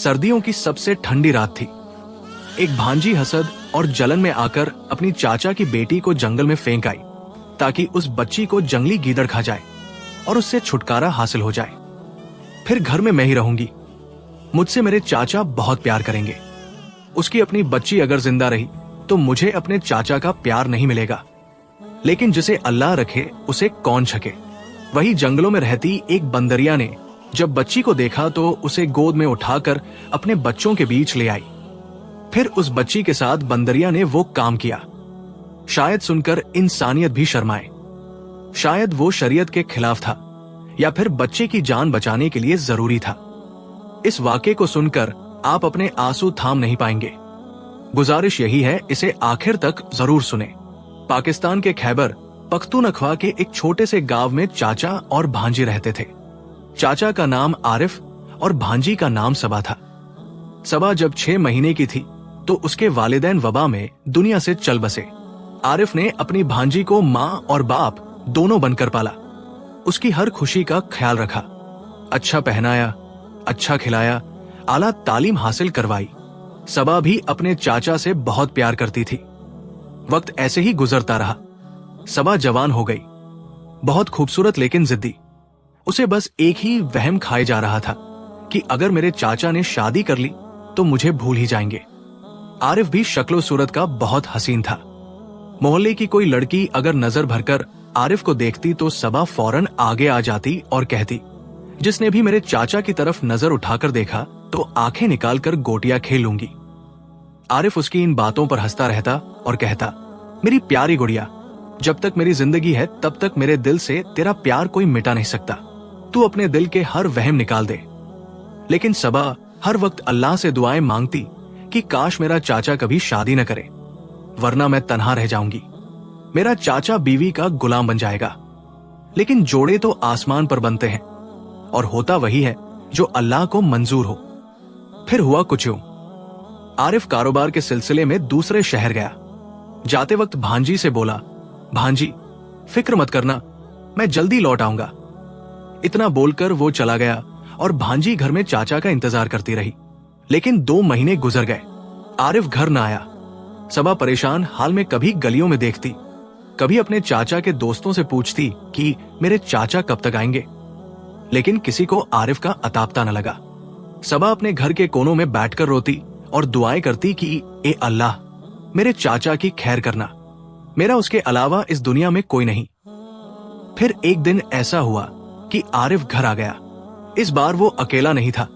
सर्दियों की सबसे ठंडी रात थी। एक भांजी हसद और जलन में आकर अपनी चाचा की बेटी को जंगल में फेंक आई ताकि उस बच्ची को जंगली गीदड़ खा जाए और उससे छुटकारा हासिल हो जाए। फिर घर में मैं ही रहूंगी। मुझसे मेरे चाचा बहुत प्यार करेंगे। उसकी अपनी बच्ची अगर जिंदा रही तो मुझे अपने चाचा का प्यार नहीं मिलेगा। लेकिन जिसे अल्लाह रखे उसे कौन छके। वही जंगलों में रहती एक बंदरिया ने जब बच्ची को देखा तो उसे गोद में उठाकर अपने बच्चों के बीच ले आई। फिर उस बच्ची के साथ बंदरिया ने वो काम किया। शायद सुनकर इंसानियत भी शर्माए। शायद वो शरीयत के खिलाफ था या फिर बच्चे की जान बचाने के लिए जरूरी था। इस वाक़े को सुनकर आप अपने आंसू थाम नहीं पाएंगे। गुजारिश यही है, इसे आखिर तक जरूर सुने। पाकिस्तान के खैबर पख्तूनख्वा के एक छोटे से गांव में चाचा और भांजी रहते थे। चाचा का नाम आरिफ और भांजी का नाम सबा था। सबा जब 6 महीने की थी तो उसके वालिदैन वबा में दुनिया से चल बसे। आरिफ ने अपनी भांजी को माँ और बाप दोनों बनकर पाला। उसकी हर खुशी का ख्याल रखा, अच्छा पहनाया, अच्छा खिलाया, आला तालीम हासिल करवाई। सबा भी अपने चाचा से बहुत प्यार करती थी। वक्त ऐसे ही गुजरता रहा। सबा जवान हो गई, बहुत खूबसूरत लेकिन जिद्दी। उसे बस एक ही वहम खाए जा रहा था कि अगर मेरे चाचा ने शादी कर ली तो मुझे भूल ही जाएंगे। आरिफ भी शक्लो सूरत का बहुत हसीन था। मोहल्ले की कोई लड़की अगर नजर भरकर आरिफ को देखती तो सबा फौरन आगे आ जाती और कहती, जिसने भी मेरे चाचा की तरफ नजर उठाकर देखा तो आंखें निकालकर गोटियां खेल लूंगी। आरिफ उसकी इन बातों पर हंसता रहता और कहता, मेरी प्यारी गुड़िया, जब तक मेरी जिंदगी है तब तक मेरे दिल से तेरा प्यार कोई मिटा नहीं सकता। तू अपने दिल के हर वहम निकाल दे। लेकिन सबा हर वक्त अल्लाह से दुआएं मांगती कि काश मेरा चाचा कभी शादी न करे, वरना मैं तन्हा रह जाऊंगी। मेरा चाचा बीवी का गुलाम बन जाएगा। लेकिन जोड़े तो आसमान पर बनते हैं और होता वही है जो अल्लाह को मंजूर हो। फिर हुआ कुछ यूं। आरिफ कारोबार के सिलसिले में दूसरे शहर गया। जाते वक्त भांजी से बोला, भांजी फिक्र मत करना, मैं जल्दी लौट आऊंगा। इतना बोलकर वो चला गया और भांजी घर में चाचा का इंतजार करती रही। लेकिन 2 महीने गुजर गए, आरिफ घर न आया। सबा परेशान हाल में कभी गलियों में देखती, कभी अपने चाचा के दोस्तों से पूछती कि मेरे चाचा कब तक आएंगे। लेकिन किसी को आरिफ का अतापता न लगा। सबा अपने घर के कोनों में बैठकर रोती और दुआएं करती कि ए अल्लाह, मेरे चाचा की खैर करना, मेरा उसके अलावा इस दुनिया में कोई नहीं। फिर एक दिन ऐसा हुआ कि आरिफ घर आ गया। इस बार वो अकेला नहीं था।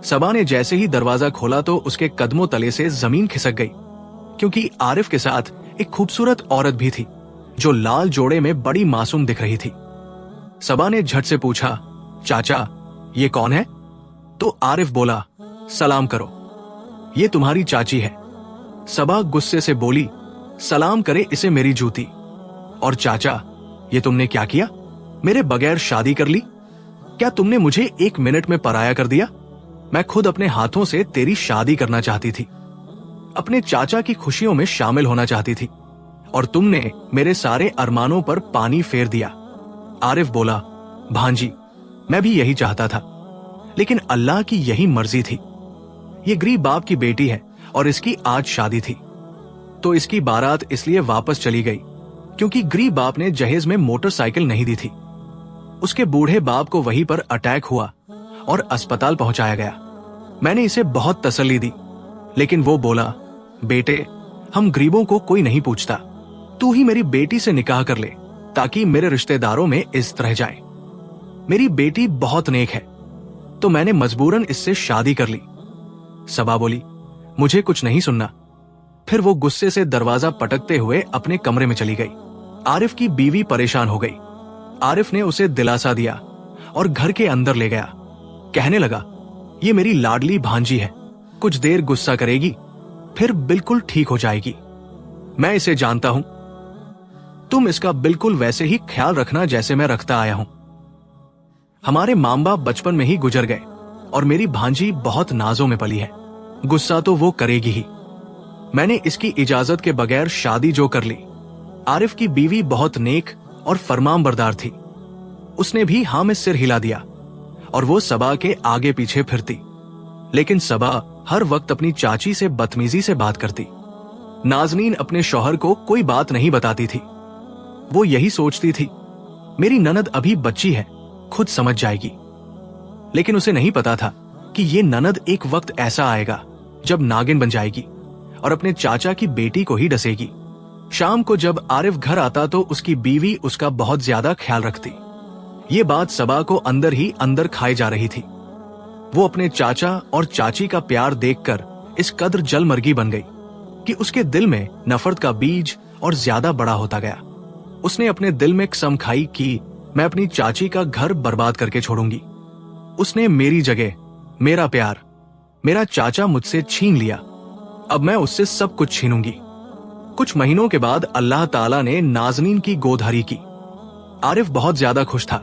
सबा ने जैसे ही दरवाजा खोला तो उसके कदमों तले से जमीन खिसक गई, क्योंकि आरिफ के साथ एक खूबसूरत औरत भी थी जो लाल जोड़े में बड़ी मासूम दिख रही थी। सबा ने झट से पूछा, चाचा ये कौन है? तो आरिफ बोला, सलाम करो, ये तुम्हारी चाची है। सबा गुस्से से बोली, सलाम करे इसे मेरी जूती। और चाचा, ये तुमने क्या किया? मेरे बगैर शादी कर ली? क्या तुमने मुझे 1 मिनट में पराया कर दिया? मैं खुद अपने हाथों से तेरी शादी करना चाहती थी, अपने चाचा की खुशियों में शामिल होना चाहती थी, और तुमने मेरे सारे अरमानों पर पानी फेर दिया। आरिफ बोला, भांजी मैं भी यही चाहता था, लेकिन अल्लाह की यही मर्जी थी। ये गरीब बाप की बेटी है और इसकी आज शादी थी, तो इसकी बारात इसलिए वापस चली गई क्योंकि गरीब बाप ने जहेज में मोटरसाइकिल नहीं दी थी। उसके बूढ़े बाप को वहीं पर अटैक हुआ और अस्पताल पहुंचाया गया। मैंने इसे बहुत तसल्ली दी, लेकिन वो बोला, बेटे हम गरीबों को कोई नहीं पूछता, तू ही मेरी बेटी से निकाह कर ले ताकि मेरे रिश्तेदारों में इज्जत रह जाए। मेरी बेटी बहुत नेक है, तो मैंने मजबूरन इससे शादी कर ली। सबा बोली, मुझे कुछ नहीं सुनना। फिर वो गुस्से से दरवाजा पटकते हुए अपने कमरे में चली गई। आरिफ की बीवी परेशान हो गई। आरिफ ने उसे दिलासा दिया और घर के अंदर ले गया। कहने लगा, ये मेरी लाडली भांजी है, कुछ देर गुस्सा करेगी, फिर बिल्कुल ठीक हो जाएगी। मैं इसे जानता हूं, तुम इसका बिल्कुल वैसे ही ख्याल रखना जैसे मैं रखता आया हूं। हमारे माँ बाप बचपन में ही गुजर गए और मेरी भांजी बहुत नाजों में पली है, गुस्सा तो वो करेगी ही। मैंने इसकी इजाजत के बगैर शादी जो कर ली। आरिफ की बीवी बहुत नेक और फरमानबरदार थी। उसने भी हाँ में सिर हिला दिया और वो सबा के आगे पीछे फिरती। लेकिन सबा हर वक्त अपनी चाची से बदतमीजी से बात करती। नाजनीन अपने शौहर को कोई बात नहीं बताती थी। वो यही सोचती थी, मेरी ननद अभी बच्ची है, खुद समझ जाएगी। लेकिन उसे नहीं पता था कि ये ननद एक वक्त ऐसा आएगा जब नागिन बन जाएगी और अपने चाचा की बेटी को ही डसेगी। शाम को जब आरिफ घर आता तो उसकी बीवी उसका बहुत ज्यादा ख्याल रखती। ये बात सबा को अंदर ही अंदर खाई जा रही थी। वो अपने चाचा और चाची का प्यार देखकर इस कदर जलमर्गी बन गई कि उसके दिल में नफरत का बीज और ज्यादा बड़ा होता गया। उसने अपने दिल में कसम खाई कि मैं अपनी चाची का घर बर्बाद करके छोड़ूंगी। उसने मेरी जगह मेरा प्यार, मेरा चाचा मुझसे छीन लिया, अब मैं उससे सब कुछ छीनूंगी। कुछ महीनों के बाद अल्लाह ताला ने नाजनीन की गोदहरी की। आरिफ बहुत ज्यादा खुश था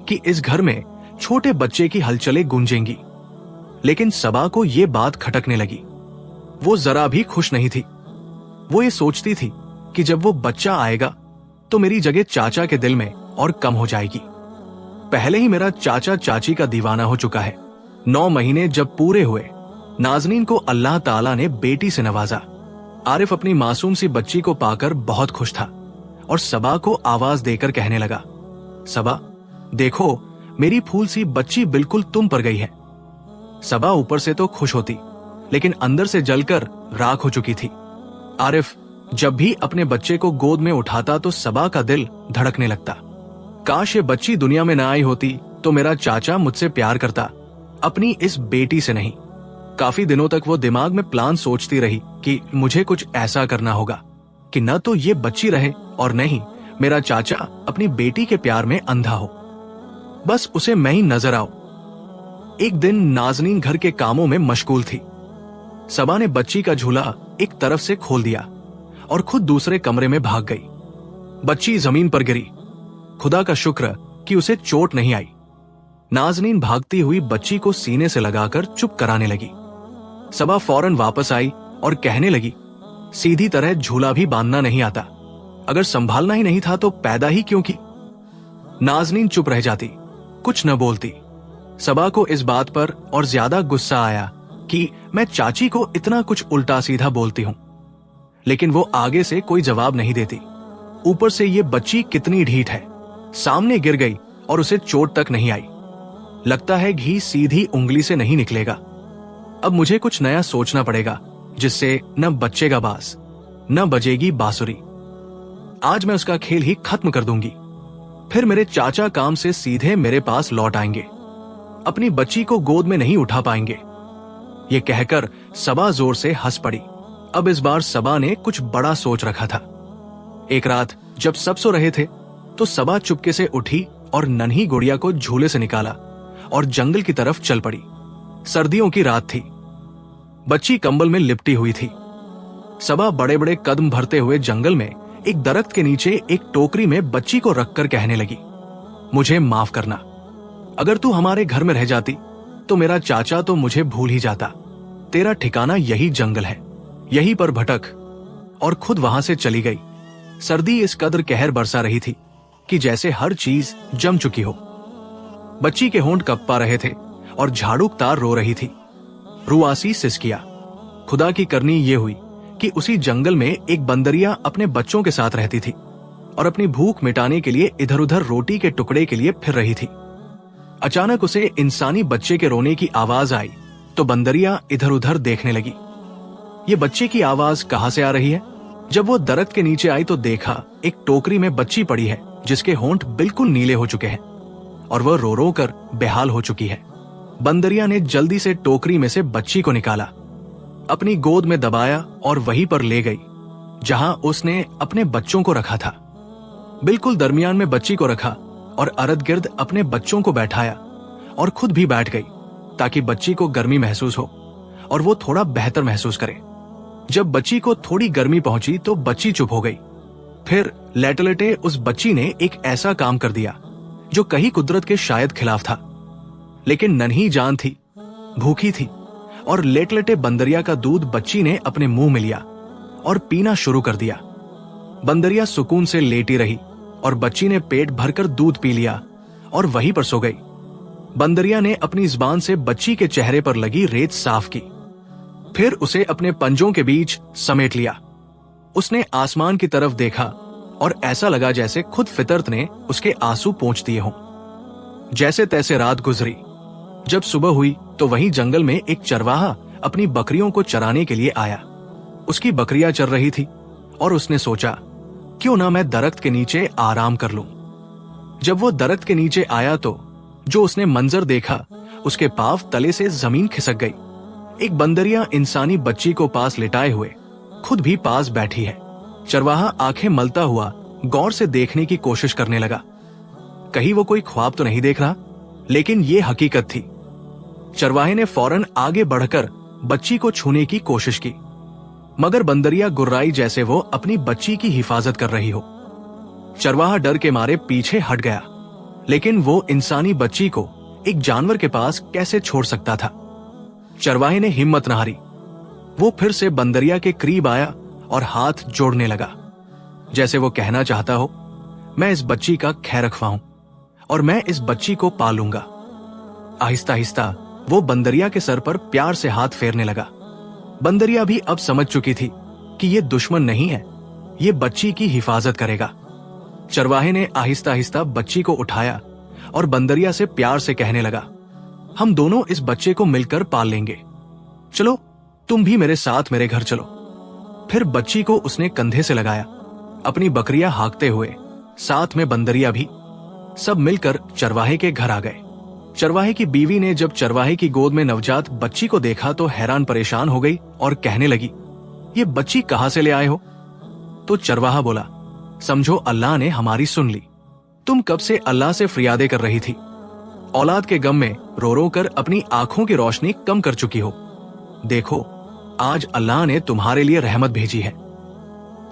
कि इस घर में छोटे बच्चे की हलचलें गूंजेंगी। लेकिन सबा को यह बात खटकने लगी। वो जरा भी खुश नहीं थी। वो ये सोचती थी कि जब वो बच्चा आएगा तो मेरी जगह चाचा के दिल में और कम हो जाएगी। पहले ही मेरा चाचा चाची का दीवाना हो चुका है। 9 महीने जब पूरे हुए, नाजनीन को अल्लाह ताला ने बेटी से नवाजा। आरिफ अपनी मासूम सी बच्ची को पाकर बहुत खुश था और सबा को आवाज देकर कहने लगा, सबा देखो, मेरी फूल सी बच्ची बिल्कुल तुम पर गई है। सबा ऊपर से तो खुश होती, लेकिन अंदर से जलकर राख हो चुकी थी। आरिफ जब भी अपने बच्चे को गोद में उठाता तो सबा का दिल धड़कने लगता। काश ये बच्ची दुनिया में ना आई होती तो मेरा चाचा मुझसे प्यार करता, अपनी इस बेटी से नहीं। काफी दिनों तक वो दिमाग में प्लान सोचती रही कि मुझे कुछ ऐसा करना होगा कि न तो ये बच्ची रहे और नहीं मेरा चाचा अपनी बेटी के प्यार में अंधा हो, बस उसे मैं ही नजर आऊं। एक दिन नाजनीन घर के कामों में मशगूल थी। सबा ने बच्ची का झूला एक तरफ से खोल दिया और खुद दूसरे कमरे में भाग गई। बच्ची जमीन पर गिरी। खुदा का शुक्र कि उसे चोट नहीं आई। नाजनीन भागती हुई बच्ची को सीने से लगाकर चुप कराने लगी। सबा फौरन वापस आई और कहने लगी, सीधी तरह झूला भी बांधना नहीं आता, अगर संभालना ही नहीं था तो पैदा ही क्यों की। नाजनीन चुप रह जाती, कुछ न बोलती। सबा को इस बात पर और ज्यादा गुस्सा आया कि मैं चाची को इतना कुछ उल्टा सीधा बोलती हूं, लेकिन वो आगे से कोई जवाब नहीं देती। ऊपर से ये बच्ची कितनी ढीठ है, सामने गिर गई और उसे चोट तक नहीं आई। लगता है घी सीधी उंगली से नहीं निकलेगा। अब मुझे कुछ नया सोचना पड़ेगा जिससे न बच्चेगा बास, न बजेगी बांसुरी। आज मैं उसका खेल ही खत्म कर दूंगी। फिर मेरे चाचा काम से सीधे मेरे पास लौट आएंगे, अपनी बच्ची को गोद में नहीं उठा पाएंगे। ये कहकर सबा जोर से हंस पड़ी। अब इस बार सबा ने कुछ बड़ा सोच रखा था। एक रात जब सब सो रहे थे तो सबा चुपके से उठी और नन्ही गुड़िया को झूले से निकाला और जंगल की तरफ चल पड़ी। सर्दियों की रात थी। बच्ची कंबल में लिपटी हुई थी। सबा बड़े बड़े कदम भरते हुए जंगल में एक दरख्त के नीचे एक टोकरी में बच्ची को रखकर कहने लगी, मुझे माफ करना, अगर तू हमारे घर में रह जाती तो मेरा चाचा तो मुझे भूल ही जाता। तेरा ठिकाना यही जंगल है, यहीं पर भटक। और खुद वहां से चली गई। सर्दी इस कदर कहर बरसा रही थी कि जैसे हर चीज जम चुकी हो। बच्ची के होंठ कँपा रहे थे और झाड़ूक तार रो रही थी। रुआसी सिसकिया। खुदा की करनी ये हुई कि उसी जंगल में एक बंदरिया अपने बच्चों के साथ रहती थी और अपनी भूख मिटाने के लिए इधर उधर रोटी के टुकड़े के लिए फिर रही थी। अचानक उसे इंसानी बच्चे के रोने की आवाज आई तो बंदरिया इधर उधर देखने लगी। ये बच्चे की आवाज कहां से आ रही है? जब वो दरख्त के नीचे आई तो देखा एक टोकरी में बच्ची पड़ी है जिसके होंठ बिल्कुल नीले हो चुके हैं और वह रो रो कर बेहाल हो चुकी है। बंदरिया ने जल्दी से टोकरी में से बच्ची को निकाला, अपनी गोद में दबाया और वहीं पर ले गई जहां उसने अपने बच्चों को रखा था। बिल्कुल दरमियान में बच्ची को रखा और अरद गिर्द अपने बच्चों को बैठाया और खुद भी बैठ गई ताकि बच्ची को गर्मी महसूस हो और वो थोड़ा बेहतर महसूस करे। जब बच्ची को थोड़ी गर्मी पहुंची तो बच्ची चुप हो गई। फिर लेटे लेटे उस बच्ची ने एक ऐसा काम कर दिया जो कहीं कुदरत के शायद खिलाफ था, लेकिन नन्ही जान थी, भूखी थी और लेट लेटे बंदरिया का दूध बच्ची ने अपने मुंह में लिया और पीना शुरू कर दिया। बंदरिया सुकून से लेटी रही और बच्ची ने पेट भरकर दूध पी लिया और वहीं पर सो गई। बंदरिया ने अपनी जुबान से बच्ची के चेहरे पर लगी रेत साफ की, फिर उसे अपने पंजों के बीच समेट लिया। उसने आसमान की तरफ देखा और ऐसा लगा जैसे खुद फितरत ने उसके आंसू पोंछ दिए हों। जैसे तैसे रात गुजरी। जब सुबह हुई तो वहीं जंगल में एक चरवाहा अपनी बकरियों को चराने के लिए आया। उसकी बकरियां चर रही थी और उसने सोचा, क्यों ना मैं दरख्त के नीचे आराम कर लूं। जब वो दरख्त के नीचे आया तो जो उसने मंजर देखा, उसके पांव तले से जमीन खिसक गई। एक बंदरिया इंसानी बच्ची को पास लिटाए हुए खुद भी पास बैठी है। चरवाहा आंखें मलता हुआ गौर से देखने की कोशिश करने लगा। कहीं वो कोई ख्वाब तो नहीं देख रहा, लेकिन ये हकीकत थी। चरवाहे ने फौरन आगे बढ़कर बच्ची को छूने की कोशिश की, मगर बंदरिया गुर्राई जैसे वो अपनी बच्ची की हिफाजत कर रही हो। चरवाहा डर के मारे पीछे हट गया, लेकिन वो इंसानी बच्ची को एक जानवर के पास कैसे छोड़ सकता था। चरवाहे ने हिम्मत न हारी। वो फिर से बंदरिया के करीब आया और हाथ जोड़ने लगा, जैसे वो कहना चाहता हो, मैं इस बच्ची का ख्याल रखवाऊं और मैं इस बच्ची को पालूंगा। आहिस्ता आहिस्ता वो बंदरिया के सर पर प्यार से हाथ फेरने लगा। बंदरिया भी अब समझ चुकी थी कि ये दुश्मन नहीं है, ये बच्ची की हिफाजत करेगा। चरवाहे ने आहिस्ता आहिस्ता बच्ची को उठाया और बंदरिया से प्यार से कहने लगा, हम दोनों इस बच्चे को मिलकर पाल लेंगे। चलो तुम भी मेरे साथ मेरे घर चलो। फिर बच्ची को उसने कंधे से लगाया, अपनी बकरियां हाँकते हुए, साथ में बंदरिया भी। सब मिलकर चरवाहे के घर आ गए। चरवाहे की बीवी ने जब चरवाहे की गोद में नवजात बच्ची को देखा तो हैरान परेशान हो गई और कहने लगी, ये बच्ची कहां से ले आए हो? तो चरवाहा बोला, समझो अल्लाह ने हमारी सुन ली। तुम कब से अल्लाह से फरियादे कर रही थी, औलाद के गम में रो रो कर अपनी आंखों की रोशनी कम कर चुकी हो। देखो आज अल्लाह ने तुम्हारे लिए रहमत भेजी है।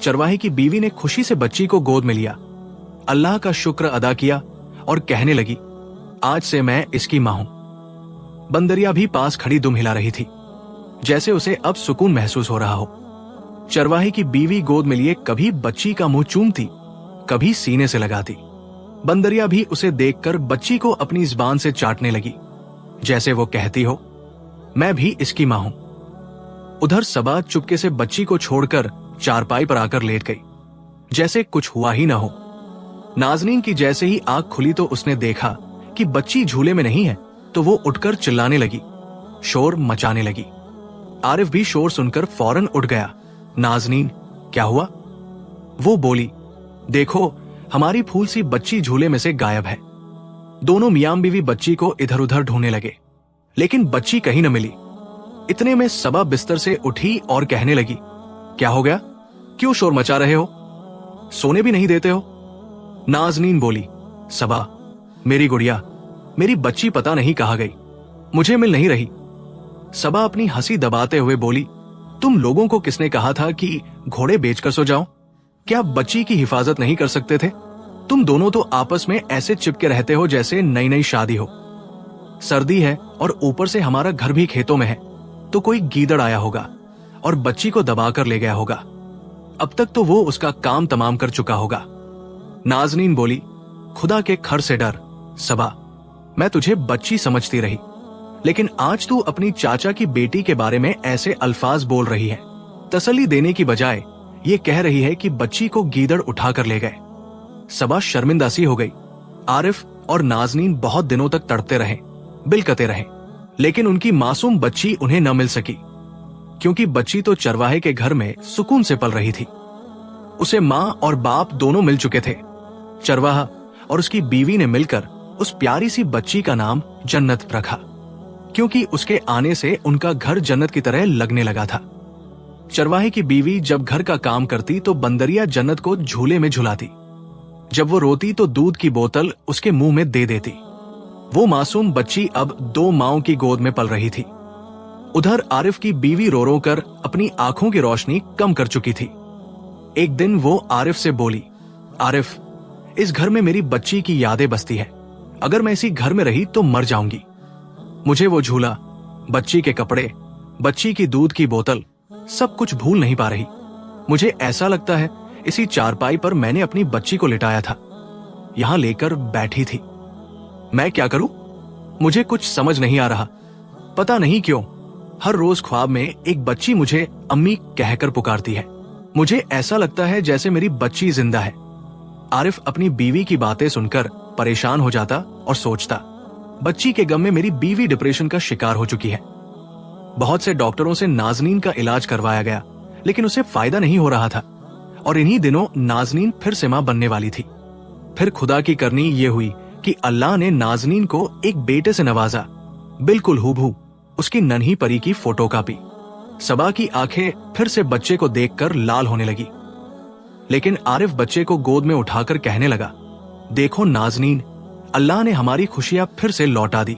चरवाहे की बीवी ने खुशी से बच्ची को गोद में लिया, अल्लाह का शुक्र अदा किया और कहने लगी, आज से मैं इसकी मां हूं। बंदरिया भी पास खड़ी दुम हिला रही थी, जैसे उसे अब सुकून महसूस हो रहा हो। चरवाहे की बीवी गोद में लिए कभी बच्ची का मुंह चूमती, कभी सीने से लगाती। बंदरिया भी उसे देखकर बच्ची को अपनी जुबान से चाटने लगी, जैसे वो कहती हो, मैं भी इसकी मां हूं। उधर सबा चुपके से बच्ची को छोड़कर चारपाई पर आकर लेट गई, जैसे कुछ हुआ ही ना हो। नाजनीन की जैसे ही आंख खुली तो उसने देखा कि बच्ची झूले में नहीं है, तो वो उठकर चिल्लाने लगी, शोर मचाने लगी। आरिफ भी शोर सुनकर फौरन उठ गया। नाजनीन क्या हुआ? वो बोली, देखो हमारी फूल सी बच्ची झूले में से गायब है। दोनों मियां बीवी बच्ची को इधर उधर ढूंढने लगे, लेकिन बच्ची कहीं न मिली। इतने में सबा बिस्तर से उठी और कहने लगी, क्या हो गया? क्यों शोर मचा रहे हो? सोने भी नहीं देते हो? नाजनीन बोली, सबा मेरी गुड़िया, मेरी बच्ची पता नहीं कहां गई, मुझे मिल नहीं रही। सबा अपनी हंसी दबाते हुए बोली, तुम लोगों को किसने कहा था कि घोड़े बेचकर सो जाओ? क्या बच्ची की हिफाजत नहीं कर सकते थे? तुम दोनों तो आपस में ऐसे चिपके रहते हो जैसे नई नई शादी हो। सर्दी है और ऊपर से हमारा घर भी खेतों में है, तो कोई गीदड़ आया होगा और बच्ची को दबाकर ले गया होगा। अब तक तो वो उसका काम तमाम कर चुका होगा। नाजनीन बोली, खुदा के खर से डर सबा, मैं तुझे बच्ची समझती रही, लेकिन आज तू अपनी चाचा की बेटी के बारे में ऐसे अल्फाज बोल रही है। तसल्ली देने की बजाय ये कह रही है कि बच्ची को गीदड़ उठाकर ले गए। सबा शर्मिंदा सी हो गई। आरिफ और नाजनीन बहुत दिनों तक तड़पते रहे, बिलकते रहे, लेकिन उनकी मासूम बच्ची उन्हें न मिल सकी, क्योंकि बच्ची तो चरवाहे के घर में सुकून से पल रही थी। उसे मां और बाप दोनों मिल चुके थे। चरवाहा और उसकी बीवी ने मिलकर उस प्यारी सी बच्ची का नाम जन्नत रखा, क्योंकि उसके आने से उनका घर जन्नत की तरह लगने लगा था। चरवाहे की बीवी जब घर का काम करती तो बंदरिया जन्नत को झूले में झुलाती। जब वो रोती तो दूध की बोतल उसके मुंह में दे देती। वो मासूम बच्ची अब 2 माओं की गोद में पल रही थी। उधर आरिफ की बीवी रो रो कर अपनी आंखों की रोशनी कम कर चुकी थी। एक दिन वो आरिफ से बोली, आरिफ, इस घर में मेरी बच्ची की यादें बसती है। अगर मैं इसी घर में रही तो मर जाऊंगी। मुझे वो झूला, बच्ची के कपड़े, बच्ची की दूध की बोतल, सब कुछ भूल नहीं पा रही। मुझे ऐसा लगता है इसी चारपाई पर मैंने अपनी बच्ची को लिटाया था, यहां लेकर बैठी थी। मैं क्या करूं? मुझे कुछ समझ नहीं आ रहा। पता नहीं क्यों हर रोज ख्वाब में एक बच्ची मुझे अम्मी कहकर पुकारती है। मुझे ऐसा लगता है जैसे मेरी बच्ची जिंदा है। आरिफ अपनी बीवी की बातें सुनकर परेशान हो जाता और सोचता, बच्ची के गम में मेरी बीवी डिप्रेशन का शिकार हो चुकी है। बहुत से डॉक्टरों से नाजनीन का इलाज करवाया गया, लेकिन उसे फायदा नहीं हो रहा था। और इन्हीं दिनों नाजनीन फिर से मां बनने वाली थी। फिर खुदा की करनी ये हुई कि अल्लाह ने नाजनीन को एक बेटे से नवाजा, बिल्कुल हूबहू उसकी नन्ही परी की फोटोकॉपी। सबा की आंखें फिर से बच्चे को देखकर लाल होने लगी। लेकिन आरिफ बच्चे को गोद में उठाकर कहने लगा, देखो नाजनीन, अल्लाह ने हमारी खुशियां फिर से लौटा दी।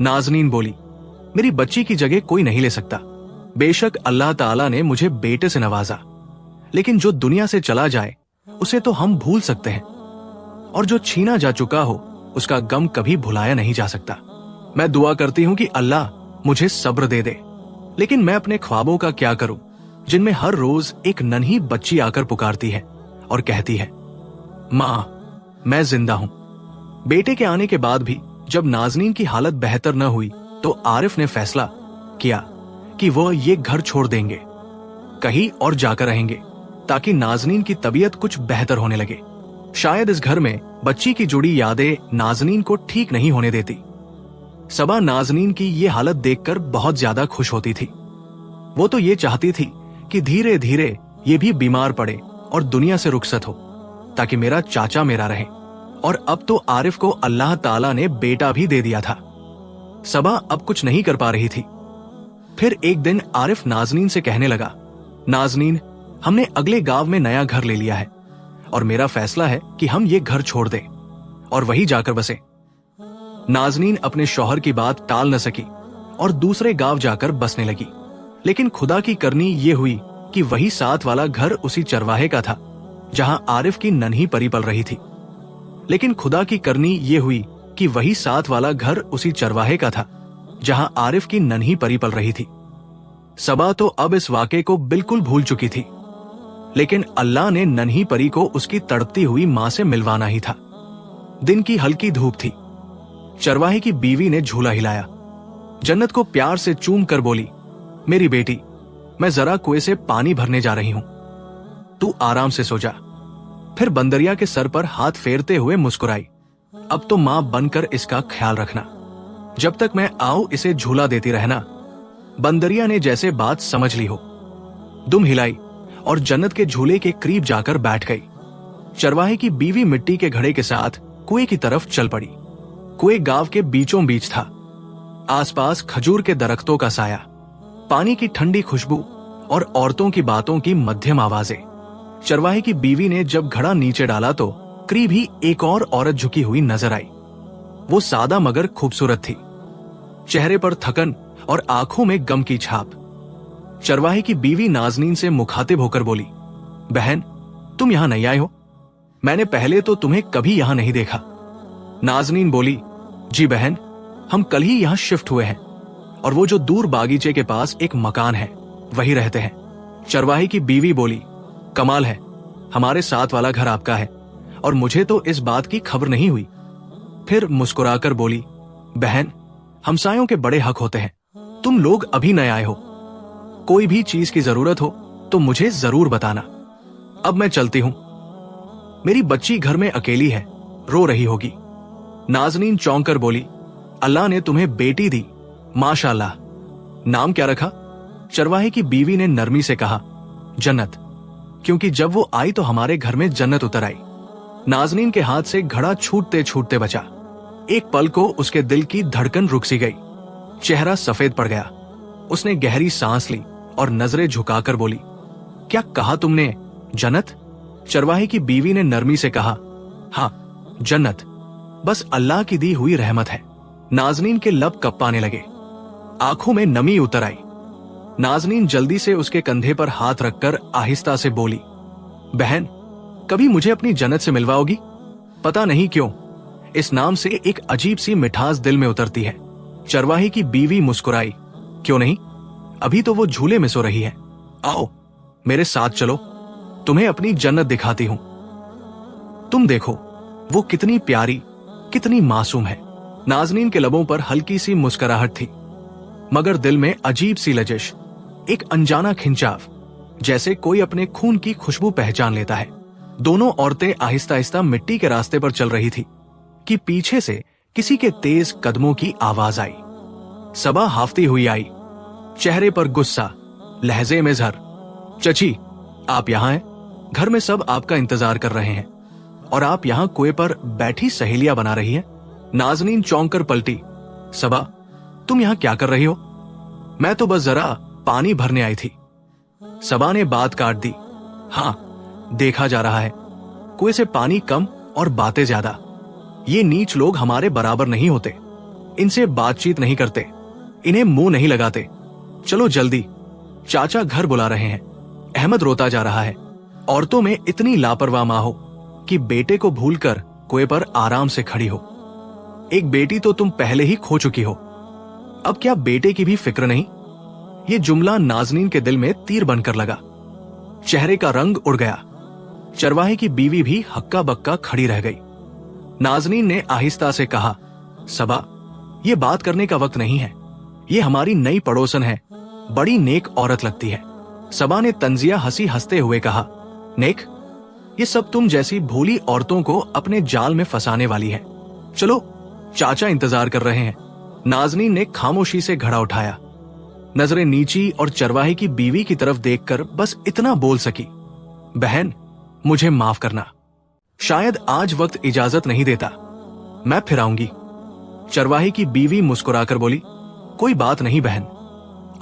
नाजनीन बोली, मेरी बच्ची की जगह कोई नहीं ले सकता। बेशक अल्लाह ताला ने मुझे बेटे से नवाजा, लेकिन जो दुनिया से चला जाए उसे तो हम भूल सकते हैं, और जो छीना जा चुका हो उसका गम कभी भुलाया नहीं जा सकता। मैं दुआ करती हूं कि अल्लाह मुझे सब्र दे दे, लेकिन मैं अपने ख्वाबों का क्या करूं, जिनमें हर रोज एक नन्ही बच्ची आकर पुकारती है और कहती है, मां मैं जिंदा हूं। बेटे के आने के बाद भी जब नाजनीन की हालत बेहतर न हुई तो आरिफ ने फैसला किया कि वह ये घर छोड़ देंगे, कहीं और जाकर रहेंगे, ताकि नाजनीन की तबीयत कुछ बेहतर होने लगे। शायद इस घर में बच्ची की जुड़ी यादें नाजनीन को ठीक नहीं होने देती। सबा नाजनीन की ये हालत देखकर बहुत ज्यादा खुश होती थी। वो तो ये चाहती थी कि धीरे धीरे ये भी बीमार पड़े और दुनिया से रुखसत हो, ताकि मेरा चाचा मेरा रहे। और अब तो आरिफ को अल्लाह ताला ने बेटा भी दे दिया था। सबा अब कुछ नहीं कर पा रही थी। फिर एक दिन आरिफ नाजनीन से कहने लगा, नाजनीन, हमने अगले गांव में नया घर ले लिया है और मेरा फैसला है कि हम ये घर छोड़ दें और वहीं जाकर बसे। नाजनीन अपने शौहर की बात टाल न सकी और दूसरे गांव जाकर बसने लगी। लेकिन खुदा की करनी ये हुई कि वही साथ वाला घर उसी चरवाहे का था जहां आरिफ की नन्ही परी पल रही थी। लेकिन खुदा की करनी ये हुई कि वही साथ वाला घर उसी चरवाहे का था जहां आरिफ की नन्ही परी पल रही थी। सबा तो अब इस वाक़े को बिल्कुल भूल चुकी थी, लेकिन अल्लाह ने नन्ही परी को उसकी तड़पती हुई मां से मिलवाना ही था। दिन की हल्की धूप थी। चरवाहे की बीवी ने झूला हिलाया। जन्नत को प्यार से चूम कर बोली, मेरी बेटी, मैं जरा कुएं से पानी भरने जा रही हूं, तू आराम से सो जा। फिर बंदरिया के सर पर हाथ फेरते हुए मुस्कुराई, अब तो मां बनकर इसका ख्याल रखना, जब तक मैं आऊं इसे झूला देती रहना। बंदरिया ने जैसे बात समझ ली हो, दुम हिलाई और जन्नत के झूले के करीब जाकर बैठ गई। चरवाहे की बीवी मिट्टी के घड़े के साथ कुएं की तरफ चल पड़ी। कुएं गांव के बीचों बीच था। आसपास खजूर के दरख्तों का साया, पानी की ठंडी खुशबू और औरतों की बातों की मध्यम आवाजें। चरवाहे की बीवी ने जब घड़ा नीचे डाला तो करीब ही एक और औरत झुकी हुई नजर आई। वो सादा मगर खूबसूरत थी, चेहरे पर थकन और आंखों में गम की छाप। चरवाहे की बीवी नाजनीन से मुखातिब होकर बोली, बहन, तुम यहां नहीं आए हो? मैंने पहले तो तुम्हें कभी यहां नहीं देखा। नाजनीन बोली, जी बहन, हम कल ही यहां शिफ्ट हुए हैं और वो जो दूर बागीचे के पास एक मकान है वही रहते हैं। चरवाहे की बीवी बोली, कमाल है, हमारे साथ वाला घर आपका है और मुझे तो इस बात की खबर नहीं हुई। फिर मुस्कुराकर बोली, बहन, हमसायों के बड़े हक होते हैं, तुम लोग अभी नए आए हो, कोई भी चीज की जरूरत हो तो मुझे जरूर बताना। अब मैं चलती हूं, मेरी बच्ची घर में अकेली है, रो रही होगी। नाजनीन चौंक कर बोली, अल्लाह ने तुम्हें बेटी दी, माशाअल्लाह। नाम क्या रखा? चरवाहे की बीवी ने नरमी से कहा, जन्नत, क्योंकि जब वो आई तो हमारे घर में जन्नत उतर आई। नाजनीन के हाथ से घड़ा छूटते छूटते बचा। एक पल को उसके दिल की धड़कन रुक सी गई, चेहरा सफेद पड़ गया। उसने गहरी सांस ली और नजरें झुकाकर बोली, क्या कहा तुमने, जन्नत? चरवाहे की बीवी ने नरमी से कहा, हाँ जन्नत, बस अल्लाह की दी हुई रहमत है। नाजनीन के लब कप्पाने लगे, आंखों में नमी उतर आई। नाजनीन जल्दी से उसके कंधे पर हाथ रखकर आहिस्ता से बोली, बहन, कभी मुझे अपनी जन्नत से मिलवाओगी? पता नहीं क्यों इस नाम से एक अजीब सी मिठास दिल में उतरती है। चरवाहे की बीवी मुस्कुराई, क्यों नहीं, अभी तो वो झूले में सो रही है, आओ मेरे साथ चलो, तुम्हें अपनी जन्नत दिखाती हूं। तुम देखो वो कितनी प्यारी, कितनी मासूम है। नाजनीन के लबों पर हल्की सी मुस्कुराहट थी, मगर दिल में अजीब सी लजिश, एक अनजाना खिंचाव, जैसे कोई अपने खून की खुशबू पहचान लेता है। दोनों औरतें आहिस्ता आहिस्ता मिट्टी के रास्ते पर चल रही थी कि पीछे से किसी के तेज कदमों की आवाज आई। सबा हाफती हुई आई, चेहरे पर गुस्सा, लहजे में जहर। चची, आप यहाँ हैं? घर में सब आपका इंतजार कर रहे हैं और आप यहाँ कुएं पर बैठी सहेलियां बना रही हैं। नाजनीन चौंक कर पलटी। सबा, तुम यहाँ क्या कर रही हो? मैं तो बस जरा पानी भरने आई थी। सबा ने बात काट दी। हाँ, देखा जा रहा है, कुएं से पानी कम और बातें ज्यादा। ये नीच लोग हमारे बराबर नहीं होते, इनसे बातचीत नहीं करते, इन्हें मुंह नहीं लगाते। चलो जल्दी, चाचा घर बुला रहे हैं। अहमद रोता जा रहा है। औरतों में इतनी लापरवाह मां हो कि बेटे को भूलकर कुएं पर आराम से खड़ी हो। एक बेटी तो तुम पहले ही खो चुकी हो, अब क्या बेटे की भी फिक्र नहीं? ये जुमला नाजनीन के दिल में तीर बनकर लगा। चेहरे का रंग उड़ गया। चरवाहे की बीवी भी हक्का बक्का खड़ी रह गई। नाजनीन ने आहिस्ता से कहा, सबा, ये बात करने का वक्त नहीं है। ये हमारी नई पड़ोसन है, बड़ी नेक औरत लगती है। सबा ने तंजिया हंसी हंसते हुए कहा, नेक? ये सब तुम जैसी भोली औरतों को अपने जाल में फंसाने वाली है। चलो, चाचा इंतजार कर रहे हैं। नाजनीन ने खामोशी से घड़ा उठाया, नजरें नीची और चरवाहे की बीवी की तरफ देखकर बस इतना बोल सकी, बहन, मुझे माफ करना। शायद आज वक्त इजाजत नहीं देता, मैं फिर आऊंगी। चरवाहे की बीवी मुस्कुराकर बोली, कोई बात नहीं बहन,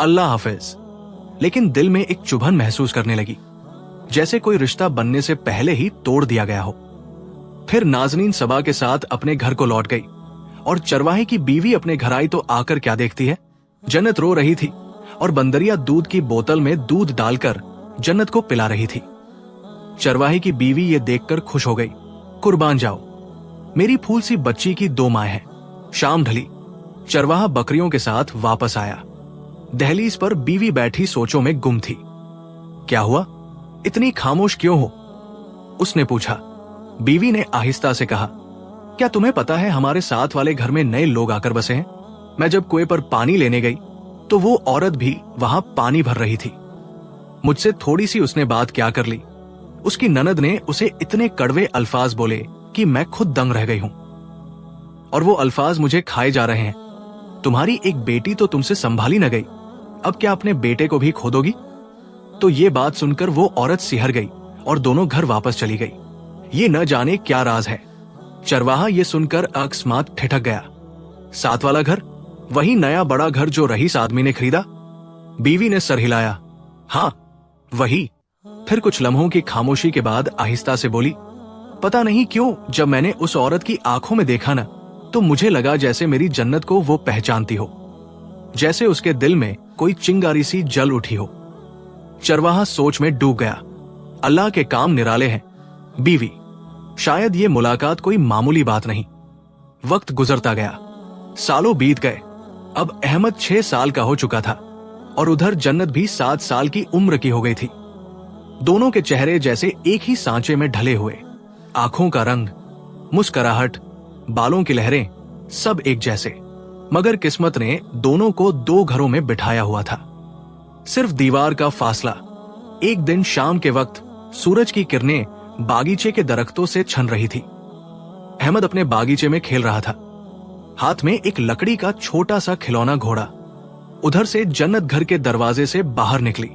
अल्लाह हाफिज। लेकिन दिल में एक चुभन महसूस करने लगी, जैसे कोई रिश्ता बनने से पहले ही तोड़ दिया गया हो। फिर नाजनीन सबा के साथ अपने घर को लौट गई और चरवाहे की बीवी अपने घर आई तो आकर क्या देखती है, जन्नत रो रही थी और बंदरिया दूध की बोतल में दूध डालकर जन्नत को पिला रही थी। चरवाहे की बीवी ये देखकर खुश हो गई। कुर्बान जाओ, मेरी फूल सी बच्ची की दो माएं हैं। शाम ढली, चरवाहा बकरियों के साथ वापस आया। दहलीज पर बीवी बैठी सोचों में गुम थी। क्या हुआ, इतनी खामोश क्यों हो? उसने पूछा। बीवी ने आहिस्ता से कहा, क्या तुम्हें पता है हमारे साथ वाले घर में नए लोग आकर बसे हैं? मैं जब कुएं पर पानी लेने गई तो वो औरत भी वहां पानी भर रही थी। मुझसे थोड़ी सी उसने बात क्या कर ली, उसकी ननद ने उसे इतने कड़वे अल्फाज बोले कि मैं खुद दंग रह गई हूं। और वो अल्फाज मुझे खाए जा रहे हैं। तुम्हारी एक बेटी तो तुमसे संभाली न गई, अब क्या अपने बेटे को भी खो दोगी? तो ये बात सुनकर वो औरत सिहर गई और दोनों घर वापस चली गई। ये न जाने क्या राज है। चरवाहा ये सुनकर अकस्मात ठिठक गया। साथ वाला घर, वही नया बड़ा घर जो रईस आदमी ने खरीदा? बीवी ने सर हिलाया। हाँ, वही। फिर कुछ लम्हों की खामोशी के बाद आहिस्ता से बोली, पता नहीं क्यों जब मैंने उस औरत की आंखों में देखा ना, तो मुझे लगा जैसे मेरी जन्नत को वो पहचानती हो, जैसे उसके दिल में कोई चिंगारी सी जल उठी हो। चरवाहा सोच में डूब गया। अल्लाह के काम निराले हैं। बीवी, शायद ये मुलाकात कोई मामूली बात नहीं। वक्त गुजरता गया, सालों बीत गए। अब अहमद 6 साल का हो चुका था और उधर जन्नत भी 7 साल की उम्र की हो गई थी। दोनों के चेहरे जैसे एक ही सांचे में ढले हुए, आंखों का रंग, मुस्कुराहट, बालों की लहरें, सब एक जैसे। मगर किस्मत ने दोनों को 2 घरों में बिठाया हुआ था, सिर्फ दीवार का फासला। एक दिन शाम के वक्त सूरज की किरणें बागीचे के दरख्तों से छन रही थी। अहमद अपने बागीचे में खेल रहा था, हाथ में एक लकड़ी का छोटा सा खिलौना घोड़ा। उधर से जन्नत घर के दरवाजे से बाहर निकली,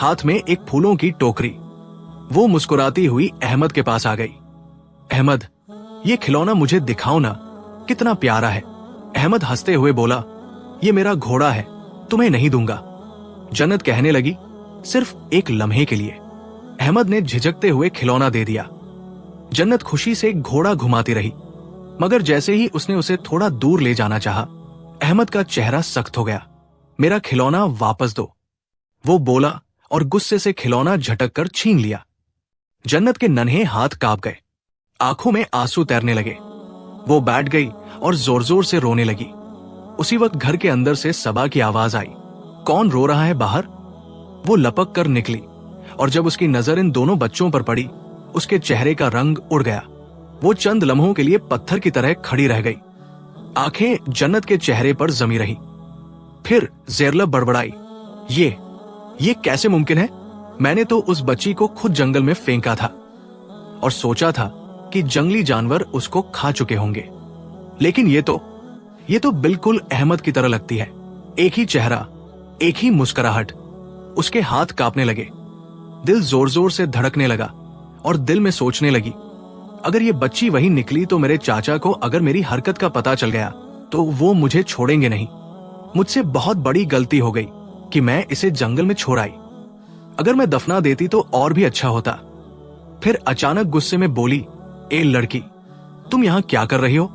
हाथ में एक फूलों की टोकरी। वो मुस्कुराती हुई अहमद के पास आ गई। अहमद, ये खिलौना मुझे दिखाओ ना, कितना प्यारा है। अहमद हंसते हुए बोला, ये मेरा घोड़ा है, तुम्हें नहीं दूंगा। जन्नत कहने लगी, सिर्फ एक लम्हे के लिए। अहमद ने झिझकते हुए खिलौना दे दिया। जन्नत खुशी से घोड़ा घुमाती रही, मगर जैसे ही उसने उसे थोड़ा दूर ले जाना चाहा, अहमद का चेहरा सख्त हो गया। मेरा खिलौना वापस दो, वो बोला और गुस्से से खिलौना झटक कर छीन लिया। जन्नत के नन्हे हाथ कांप गए, आंखों में आंसू तैरने लगे। वो बैठ गई और जोर जोर से रोने लगी। उसी वक्त घर के अंदर से सबा की आवाज आई, कौन रो रहा है बाहर? वो लपक कर निकली और जब उसकी नजर इन दोनों बच्चों पर पड़ी, उसके चेहरे का रंग उड़ गया। वो चंद लम्हों के लिए पत्थर की तरह खड़ी रह गई। आंखें जन्नत के चेहरे पर जमी रही। फिर ज़ेरलब बड़बड़ाई, ये कैसे मुमकिन है? मैंने तो उस बच्ची को खुद जंगल में फेंका था और सोचा था कि जंगली जानवर उसको खा चुके होंगे। लेकिन ये तो बिल्कुल अहमद की तरह लगती है। एक ही चेहरा, एक ही मुस्कुराहट। उसके हाथ कांपने लगे, दिल जोर जोर से धड़कने लगा और दिल में सोचने लगी, अगर ये बच्ची वही निकली तो मेरे चाचा को अगर मेरी हरकत का पता चल गया तो वो मुझे छोड़ेंगे नहीं। मुझसे बहुत बड़ी गलती हो गई कि मैं इसे जंगल में छोड़ आई। अगर मैं दफना देती तो और भी अच्छा होता। फिर अचानक गुस्से में बोली, ए लड़की, तुम यहां क्या कर रही हो?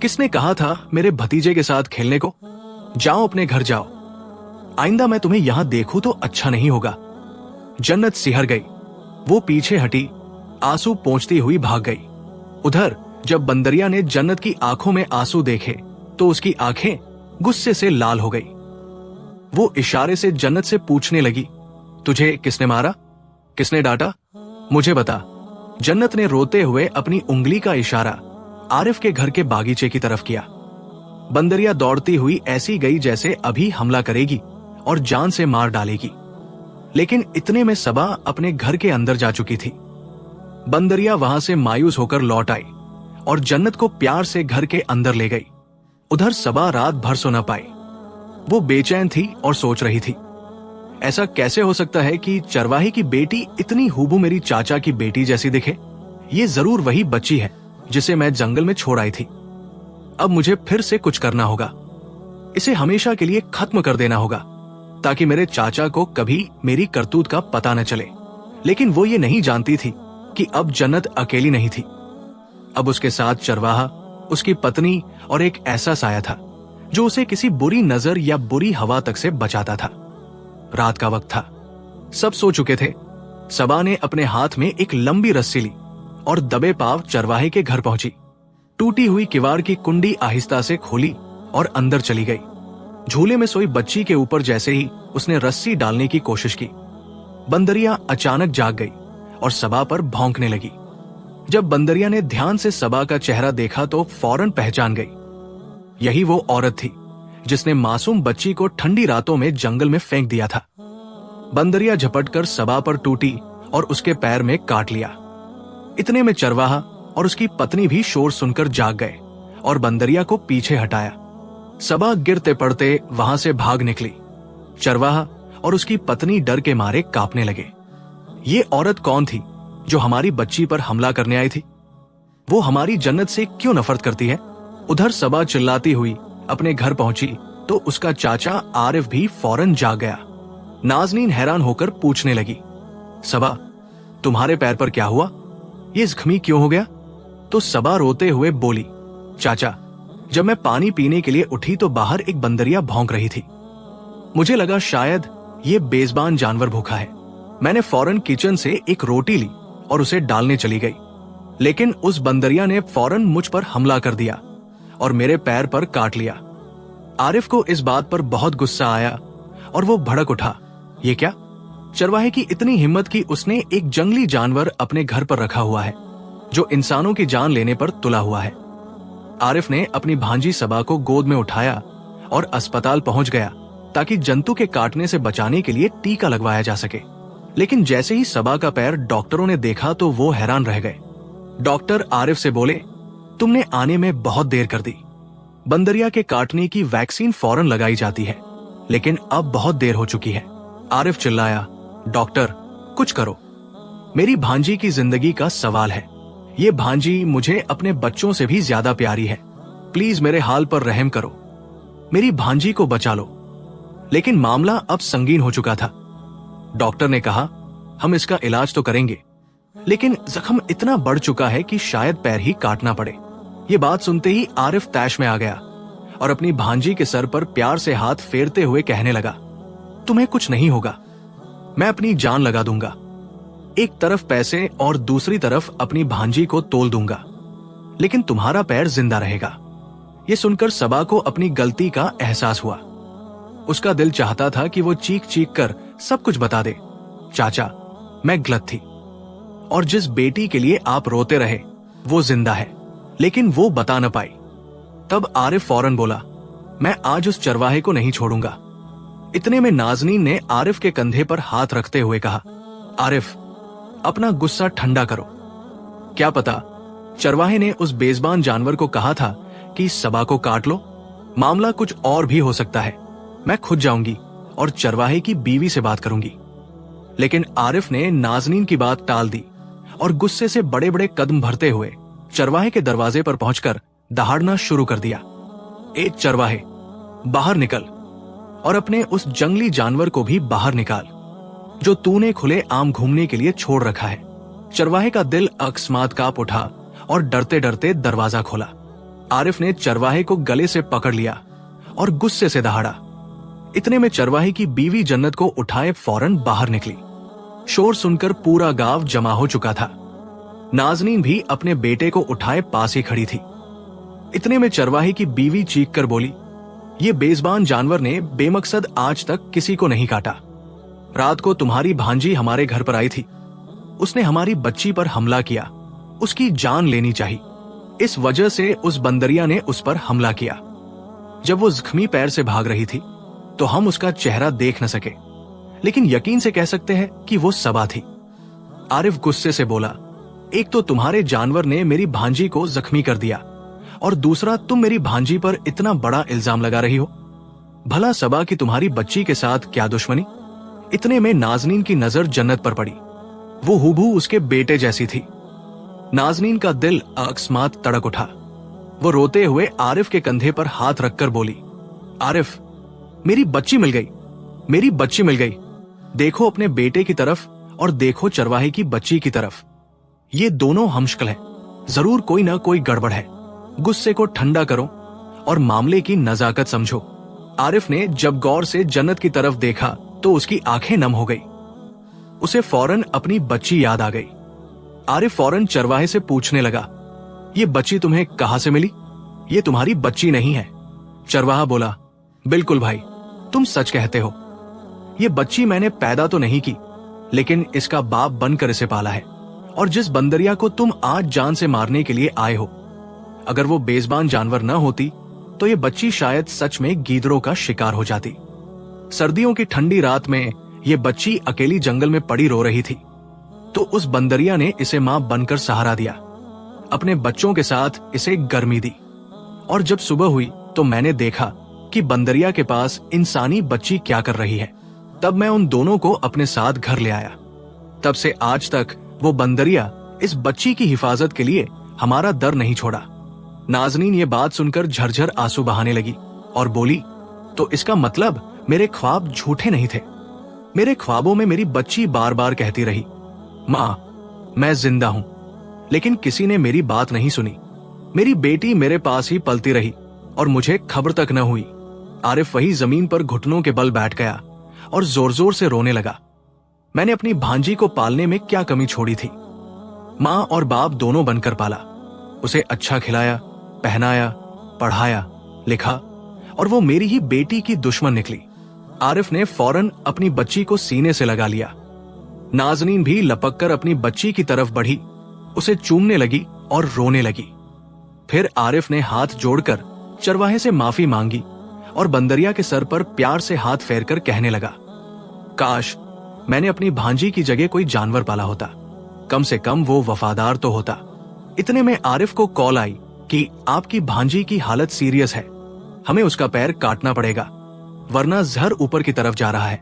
किसने कहा था मेरे भतीजे के साथ खेलने को? जाओ अपने घर जाओ। आइंदा मैं तुम्हें यहां देखूं तो अच्छा नहीं होगा। जन्नत सिहर गई। वो पीछे हटी, आंसू पोंछती हुई भाग गई। उधर जब बंदरिया ने जन्नत की आंखों में आंसू देखे तो उसकी आंखें गुस्से से लाल हो गई। वो इशारे से जन्नत से पूछने लगी, तुझे किसने मारा? किसने डांटा? मुझे बता। जन्नत ने रोते हुए अपनी उंगली का इशारा आरिफ के घर के बागीचे की तरफ किया। बंदरिया दौड़ती हुई ऐसी गई जैसे अभी हमला करेगी और जान से मार डालेगी। लेकिन इतने में सबा अपने घर के अंदर जा चुकी थी। बंदरिया वहां से मायूस होकर लौट आई और जन्नत को प्यार से घर के अंदर ले गई। उधर सबा रात भर सो न पाई। वो बेचैन थी और सोच रही थी, ऐसा कैसे हो सकता है कि चरवाहे की बेटी इतनी हूबहू मेरी चाचा की बेटी जैसी दिखे? ये जरूर वही बच्ची है जिसे मैं जंगल में छोड़ आई थी। अब मुझे फिर से कुछ करना होगा। इसे हमेशा के लिए खत्म कर देना होगा ताकि मेरे चाचा को कभी मेरी करतूत का पता न चले। लेकिन वो ये नहीं जानती थी कि अब जन्नत अकेली नहीं थी। अब उसके साथ चरवाहा, उसकी पत्नी और एक ऐसा साया था जो उसे किसी बुरी नजर या बुरी हवा तक से बचाता था। रात का वक्त था, सब सो चुके थे। सबा ने अपने हाथ में एक लंबी रस्सी ली और दबे पाव चरवाहे के घर पहुंची। टूटी हुई किवाड़ की कुंडी आहिस्ता से खोली और अंदर चली गई। झूले में सोई बच्ची के ऊपर जैसे ही उसने रस्सी डालने की कोशिश की, बंदरिया अचानक जाग गई और सबा पर भौंकने लगी। जब बंदरिया ने ध्यान से सबा का चेहरा देखा तो फौरन पहचान गई। यही वो औरत थी जिसने मासूम बच्ची को ठंडी रातों में जंगल में फेंक दिया था। बंदरिया झपटकर सबा पर टूटी और उसके पैर में काट लिया। इतने में चरवाहा और उसकी पत्नी भी शोर सुनकर जाग गए और बंदरिया को पीछे हटाया। सबा गिरते पड़ते वहां से भाग निकली। चरवाहा और उसकी पत्नी डर के मारे कांपने लगे। ये औरत कौन थी जो हमारी बच्ची पर हमला करने आई थी? वो हमारी जन्नत से क्यों नफरत करती है? उधर सबा चिल्लाती हुई अपने घर पहुंची तो उसका चाचा आरिफ भी फौरन जाग गया। नाजनीन हैरान होकर पूछने लगी, सबा, तुम्हारे पैर पर क्या हुआ? ये जख्मी क्यों हो गया? तो सबा रोते हुए बोली, चाचा, जब मैं पानी पीने के लिए उठी तो बाहर एक बंदरिया भौंक रही थी। मुझे लगा शायद ये बेज़बान जानवर भूखा है। मैंने फौरन किचन से एक रोटी ली और उसे डालने चली गई, लेकिन उस बंदरिया ने फौरन मुझ पर हमला कर दिया और मेरे पैर पर काट लिया। आरिफ को इस बात पर बहुत गुस्सा आया और वो भड़क उठा। ये क्या? चरवाहे की इतनी हिम्मत कि उसने एक जंगली जानवर अपने घर पर रखा हुआ है जो इंसानों की जान लेने पर तुला हुआ है। आरिफ ने अपनी भांजी सबा को गोद में उठाया और अस्पताल पहुंच गया ताकि जंतु के काटने से बचाने के लिए टीका लगवाया जा सके। लेकिन जैसे ही सबा का पैर डॉक्टरों ने देखा तो वो हैरान रह गए। डॉक्टर आरिफ से बोले, तुमने आने में बहुत देर कर दी। बंदरिया के काटने की वैक्सीन फौरन लगाई जाती है, लेकिन अब बहुत देर हो चुकी है। आरिफ चिल्लाया, डॉक्टर, कुछ करो। मेरी भांजी की जिंदगी का सवाल है। ये भांजी मुझे अपने बच्चों से भी ज्यादा प्यारी है। प्लीज मेरे हाल पर रहम करो, मेरी भांजी को बचा लो। लेकिन मामला अब संगीन हो चुका था। डॉक्टर ने कहा, हम इसका इलाज तो करेंगे, लेकिन जख्म इतना बढ़ चुका है कि शायद पैर ही काटना पड़े। ये बात सुनते ही आरिफ तैश में आ गया और अपनी भांजी के सर पर प्यार से हाथ फेरते हुए कहने लगा, तुम्हें कुछ नहीं होगा, मैं अपनी जान लगा दूंगा। एक तरफ पैसे और दूसरी तरफ अपनी भांजी को तोल दूंगा, लेकिन तुम्हारा पैर जिंदा रहेगा। ये सुनकर सबा को अपनी गलती का एहसास हुआ। उसका दिल चाहता था कि वो चीख चीख कर सब कुछ बता दे, चाचा, मैं गलत थी और जिस बेटी के लिए आप रोते रहे वो जिंदा है, लेकिन वो बता न पाई। तब आरिफ फौरन बोला, मैं आज उस चरवाहे को नहीं छोड़ूंगा। इतने में नाजनीन ने आरिफ के कंधे पर हाथ रखते हुए कहा, आरिफ, अपना गुस्सा ठंडा करो। क्या पता चरवाहे ने उस बेज़बान जानवर को कहा था कि सबा को काट लो। मामला कुछ और भी हो सकता है। मैं खुद जाऊंगी और चरवाहे की बीवी से बात करूंगी। लेकिन आरिफ ने नाजनीन की बात टाल दी और गुस्से से बड़े बड़े कदम भरते हुए चरवाहे के दरवाजे पर पहुंचकर दहाड़ना शुरू कर दिया। ए चरवाहे, बाहर निकल और अपने उस जंगली जानवर को भी बाहर निकाल जो तूने खुले आम घूमने के लिए छोड़ रखा है। चरवाहे का दिल अकस्मात कांप उठा और डरते डरते दरवाजा खोला। आरिफ ने चरवाहे को गले से पकड़ लिया और गुस्से से दहाड़ा। इतने में चरवाहे की बीवी जन्नत को उठाए फौरन बाहर निकली। शोर सुनकर पूरा गांव जमा हो चुका था। नाजनीन भी अपने बेटे को उठाए पास ही खड़ी थी। इतने में चरवाहे की बीवी चीख कर बोली, ये बेज़बान जानवर ने बेमकसद आज तक किसी को नहीं काटा। रात को तुम्हारी भांजी हमारे घर पर आई थी। उसने हमारी बच्ची पर हमला किया। उसकी जान लेनी चाहिए। इस वजह से उस बंदरिया ने उस पर हमला किया। जब वो जख्मी पैर से भाग रही थी तो हम उसका चेहरा देख न सके, लेकिन यकीन से कह सकते हैं कि वो सबा थी। आरिफ गुस्से से बोला, एक तो तुम्हारे जानवर ने मेरी भांजी को जख्मी कर दिया और दूसरा तुम मेरी भांजी पर इतना बड़ा इल्जाम लगा रही हो। भला सबा की तुम्हारी बच्ची के साथ क्या दुश्मनी? इतने में नाजनीन की नजर जन्नत पर पड़ी। वो हूबहू उसके बेटे जैसी थी। नाजनीन का दिल अकस्मात तड़क उठा। वो रोते हुए आरिफ के कंधे पर हाथ रखकर बोली, आरिफ, मेरी बच्ची मिल गई, मेरी बच्ची मिल गई। देखो अपने बेटे की तरफ और देखो चरवाहे की बच्ची की तरफ। ये दोनों हमशक्ल हैं। जरूर कोई ना कोई गड़बड़ है। गुस्से को ठंडा करो और मामले की नजाकत समझो। आरिफ ने जब गौर से जन्नत की तरफ देखा तो उसकी आंखें नम हो गई। उसे फौरन अपनी बच्ची याद आ गई। आरिफ फौरन चरवाहे से पूछने लगा, ये बच्ची तुम्हें कहां से मिली? ये तुम्हारी बच्ची नहीं है। चरवाहा बोला, बिल्कुल भाई, तुम सच कहते हो। ये बच्ची मैंने पैदा तो नहीं की, लेकिन इसका बाप बनकर इसे पाला है। और जिस बंदरिया को तुम आज जान से मारने के लिए आए हो, अगर वो बेज़बान जानवर न होती तो ये बच्ची शायद सच में गीदड़ों का शिकार हो जाती। सर्दियों की ठंडी रात में ये बच्ची अकेली जंगल में पड़ी रो रही थी, तो उस बंदरिया ने इसे मां बनकर सहारा दिया। अपने बच्चों के साथ इसे गर्मी दी। और जब सुबह हुई तो मैंने देखा कि बंदरिया के पास इंसानी बच्ची क्या कर रही है। तब मैं उन दोनों को अपने साथ घर ले आया। तब से आज तक वो बंदरिया इस बच्ची की हिफाजत के लिए हमारा दर नहीं छोड़ा। नाजनीन ये बात सुनकर झरझर आंसू बहाने लगी और बोली, तो इसका मतलब मेरे ख्वाब झूठे नहीं थे। मेरे ख्वाबों में मेरी बच्ची बार बार कहती रही, मां, मैं जिंदा हूं। लेकिन किसी ने मेरी बात नहीं सुनी। मेरी बेटी मेरे पास ही पलती रही और मुझे खबर तक न हुई। आरिफ वही जमीन पर घुटनों के बल बैठ गया और जोर जोर से रोने लगा। मैंने अपनी भांजी को पालने में क्या कमी छोड़ी थी। मां और बाप दोनों बनकर पाला। उसे अच्छा खिलाया, पहनाया, पढ़ाया, लिखा, और वो मेरी ही बेटी की दुश्मन निकली। आरिफ ने फौरन अपनी बच्ची को सीने से लगा लिया। नाजनीन भी लपककर अपनी बच्ची की तरफ बढ़ी, उसे चूमने लगी और रोने लगी। फिर आरिफ ने हाथ जोड़कर चरवाहे से माफी मांगी और बंदरिया के सर पर प्यार से हाथ फेरकर कहने लगा, काश मैंने अपनी भांजी की जगह कोई जानवर पाला होता। कम से कम वो वफादार तो होता। इतने में आरिफ को कॉल आई कि आपकी भांजी की हालत सीरियस है, हमें उसका पैर काटना पड़ेगा, वरना जहर ऊपर की तरफ जा रहा है।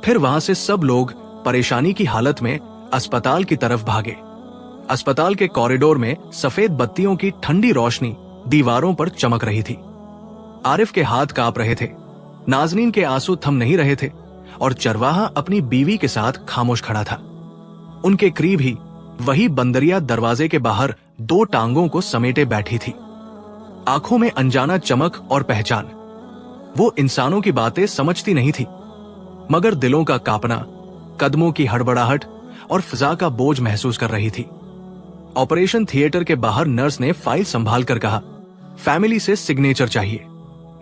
फिर वहां से सब लोग परेशानी की हालत में अस्पताल की तरफ भागे। अस्पताल के कॉरिडोर में सफेद बत्तियों की ठंडी रोशनी दीवारों पर चमक रही थी। आरिफ के हाथ कांप रहे थे। नाजनीन के आंसू थम नहीं रहे थे और चरवाहा अपनी बीवी के साथ खामोश खड़ा था। उनके करीब ही वही बंदरिया दरवाजे के बाहर दो टांगों को समेटे बैठी थी, आंखों में अनजाना चमक और पहचान। वो इंसानों की बातें समझती नहीं थी, मगर दिलों का कांपना, कदमों की हड़बड़ाहट और फिजा का बोझ महसूस कर रही थी। ऑपरेशन थिएटर के बाहर नर्स ने फाइल संभाल कर कहा, फैमिली से सिग्नेचर चाहिए,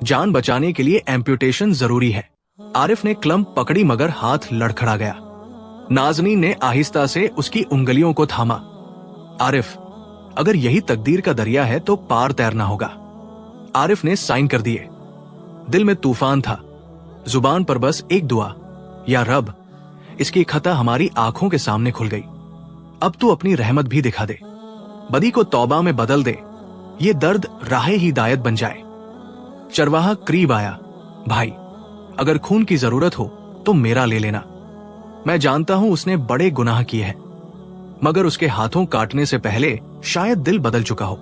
जान बचाने के लिए एम्प्यूटेशन जरूरी है। आरिफ ने क्लम्प पकड़ी मगर हाथ लड़खड़ा गया। नाजनीन ने आहिस्ता से उसकी उंगलियों को थामा। आरिफ, अगर यही तकदीर का दरिया है तो पार तैरना होगा। आरिफ ने साइन कर दिए। दिल में तूफान था, जुबान पर बस एक दुआ, या रब, इसकी खता हमारी आंखों के सामने खुल गई। अब तू अपनी रहमत भी दिखा दे, बदी को तौबा में बदल दे, ये दर्द राह हिदायत बन जाए। चरवाहा करीब आया। भाई, अगर खून की जरूरत हो तो मेरा ले लेना। मैं जानता हूं उसने बड़े गुनाह किए हैं, मगर उसके हाथों काटने से पहले शायद दिल बदल चुका हो।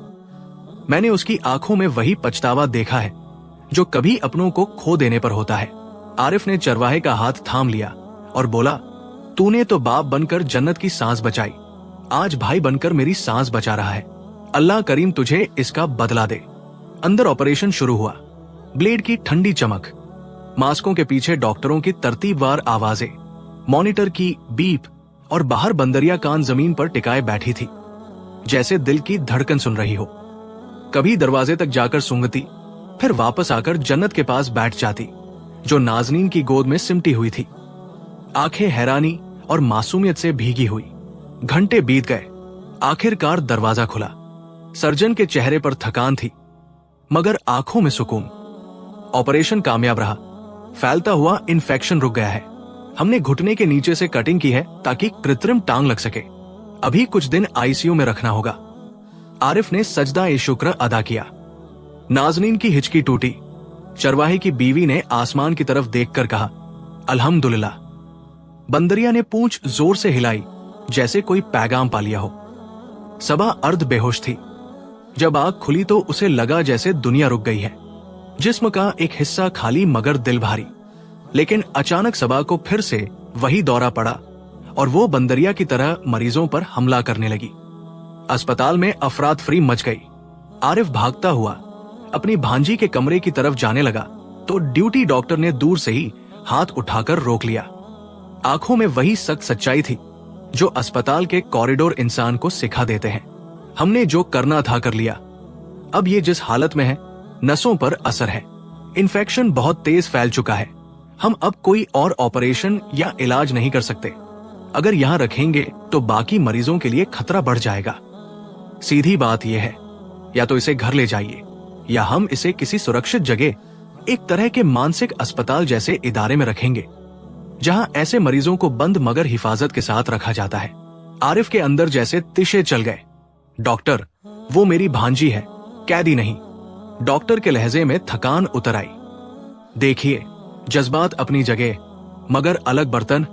मैंने उसकी आंखों में वही पछतावा देखा है जो कभी अपनों को खो देने पर होता है। आरिफ ने चरवाहे का हाथ थाम लिया और बोला, तूने तो बाप बनकर जन्नत की सांस बचाई, आज भाई बनकर मेरी सांस बचा रहा है। अल्लाह करीम तुझे इसका बदला दे। अंदर ऑपरेशन शुरू हुआ। ब्लेड की ठंडी चमक, मास्कों के पीछे डॉक्टरों की तरतीबवार आवाजें, मॉनिटर की बीप, और बाहर बंदरिया कान जमीन पर टिकाए बैठी थी, जैसे दिल की धड़कन सुन रही हो। कभी दरवाजे तक जाकर सूंघती, फिर वापस आकर जन्नत के पास बैठ जाती, जो नाजनीन की गोद में सिमटी हुई थी। आंखें हैरानी और मासूमियत से भीगी हुई। घंटे बीत गए, आखिरकार दरवाजा खुला। सर्जन के चेहरे पर थकान थी, मगर आंखों में सुकून। ऑपरेशन कामयाब रहा। फैलता हुआ इन्फेक्शन रुक गया है। हमने घुटने के नीचे से कटिंग की है ताकि कृत्रिम टांग लग सके। अभी कुछ दिन आईसीयू में रखना होगा। आरिफ ने सजदा ए शुक्र अदा किया। नाजनीन की हिचकी टूटी। चरवाहे की बीवी ने आसमान की तरफ देखकर कहा, अल्हम्दुलिल्लाह। बंदरिया ने पूंछ जोर से हिलाई, जैसे कोई पैगाम पा लिया हो। सबा अर्ध बेहोश थी। जब आंख खुली तो उसे लगा जैसे दुनिया रुक गई है। जिस्म का एक हिस्सा खाली मगर दिल भारी। लेकिन अचानक सबा को फिर से वही दौरा पड़ा और वो बंदरिया की तरह मरीजों पर हमला करने लगी। अस्पताल में अफरात फरी मच गई। आरिफ भागता हुआ अपनी भांजी के कमरे की तरफ जाने लगा तो ड्यूटी डॉक्टर ने दूर से ही हाथ उठाकर रोक लिया। आंखों में वही सख्त सच्चाई थी जो अस्पताल के कॉरिडोर इंसान को सिखा देते हैं। हमने जो करना था कर लिया। अब ये जिस हालत में है, नसों पर असर है। इन्फेक्शन बहुत तेज फैल चुका है। हम अब कोई और ऑपरेशन या इलाज नहीं कर सकते। अगर यहाँ रखेंगे तो बाकी मरीजों के लिए खतरा बढ़ जाएगा। सीधी बात यह है, या तो इसे घर ले जाइए या हम इसे किसी सुरक्षित जगह, एक तरह के मानसिक अस्पताल जैसे इदारे में रखेंगे, जहां ऐसे मरीजों को बंद मगर हिफाजत के साथ रखा जाता है। आरिफ के अंदर जैसे तिशे चल गए। डॉक्टर, वो मेरी भांजी है, कैदी नहीं। डॉक्टर के लहजे में थकान उतर आई। देखिए, जज्बात अपनी जगह, मगर अलग बर्तन,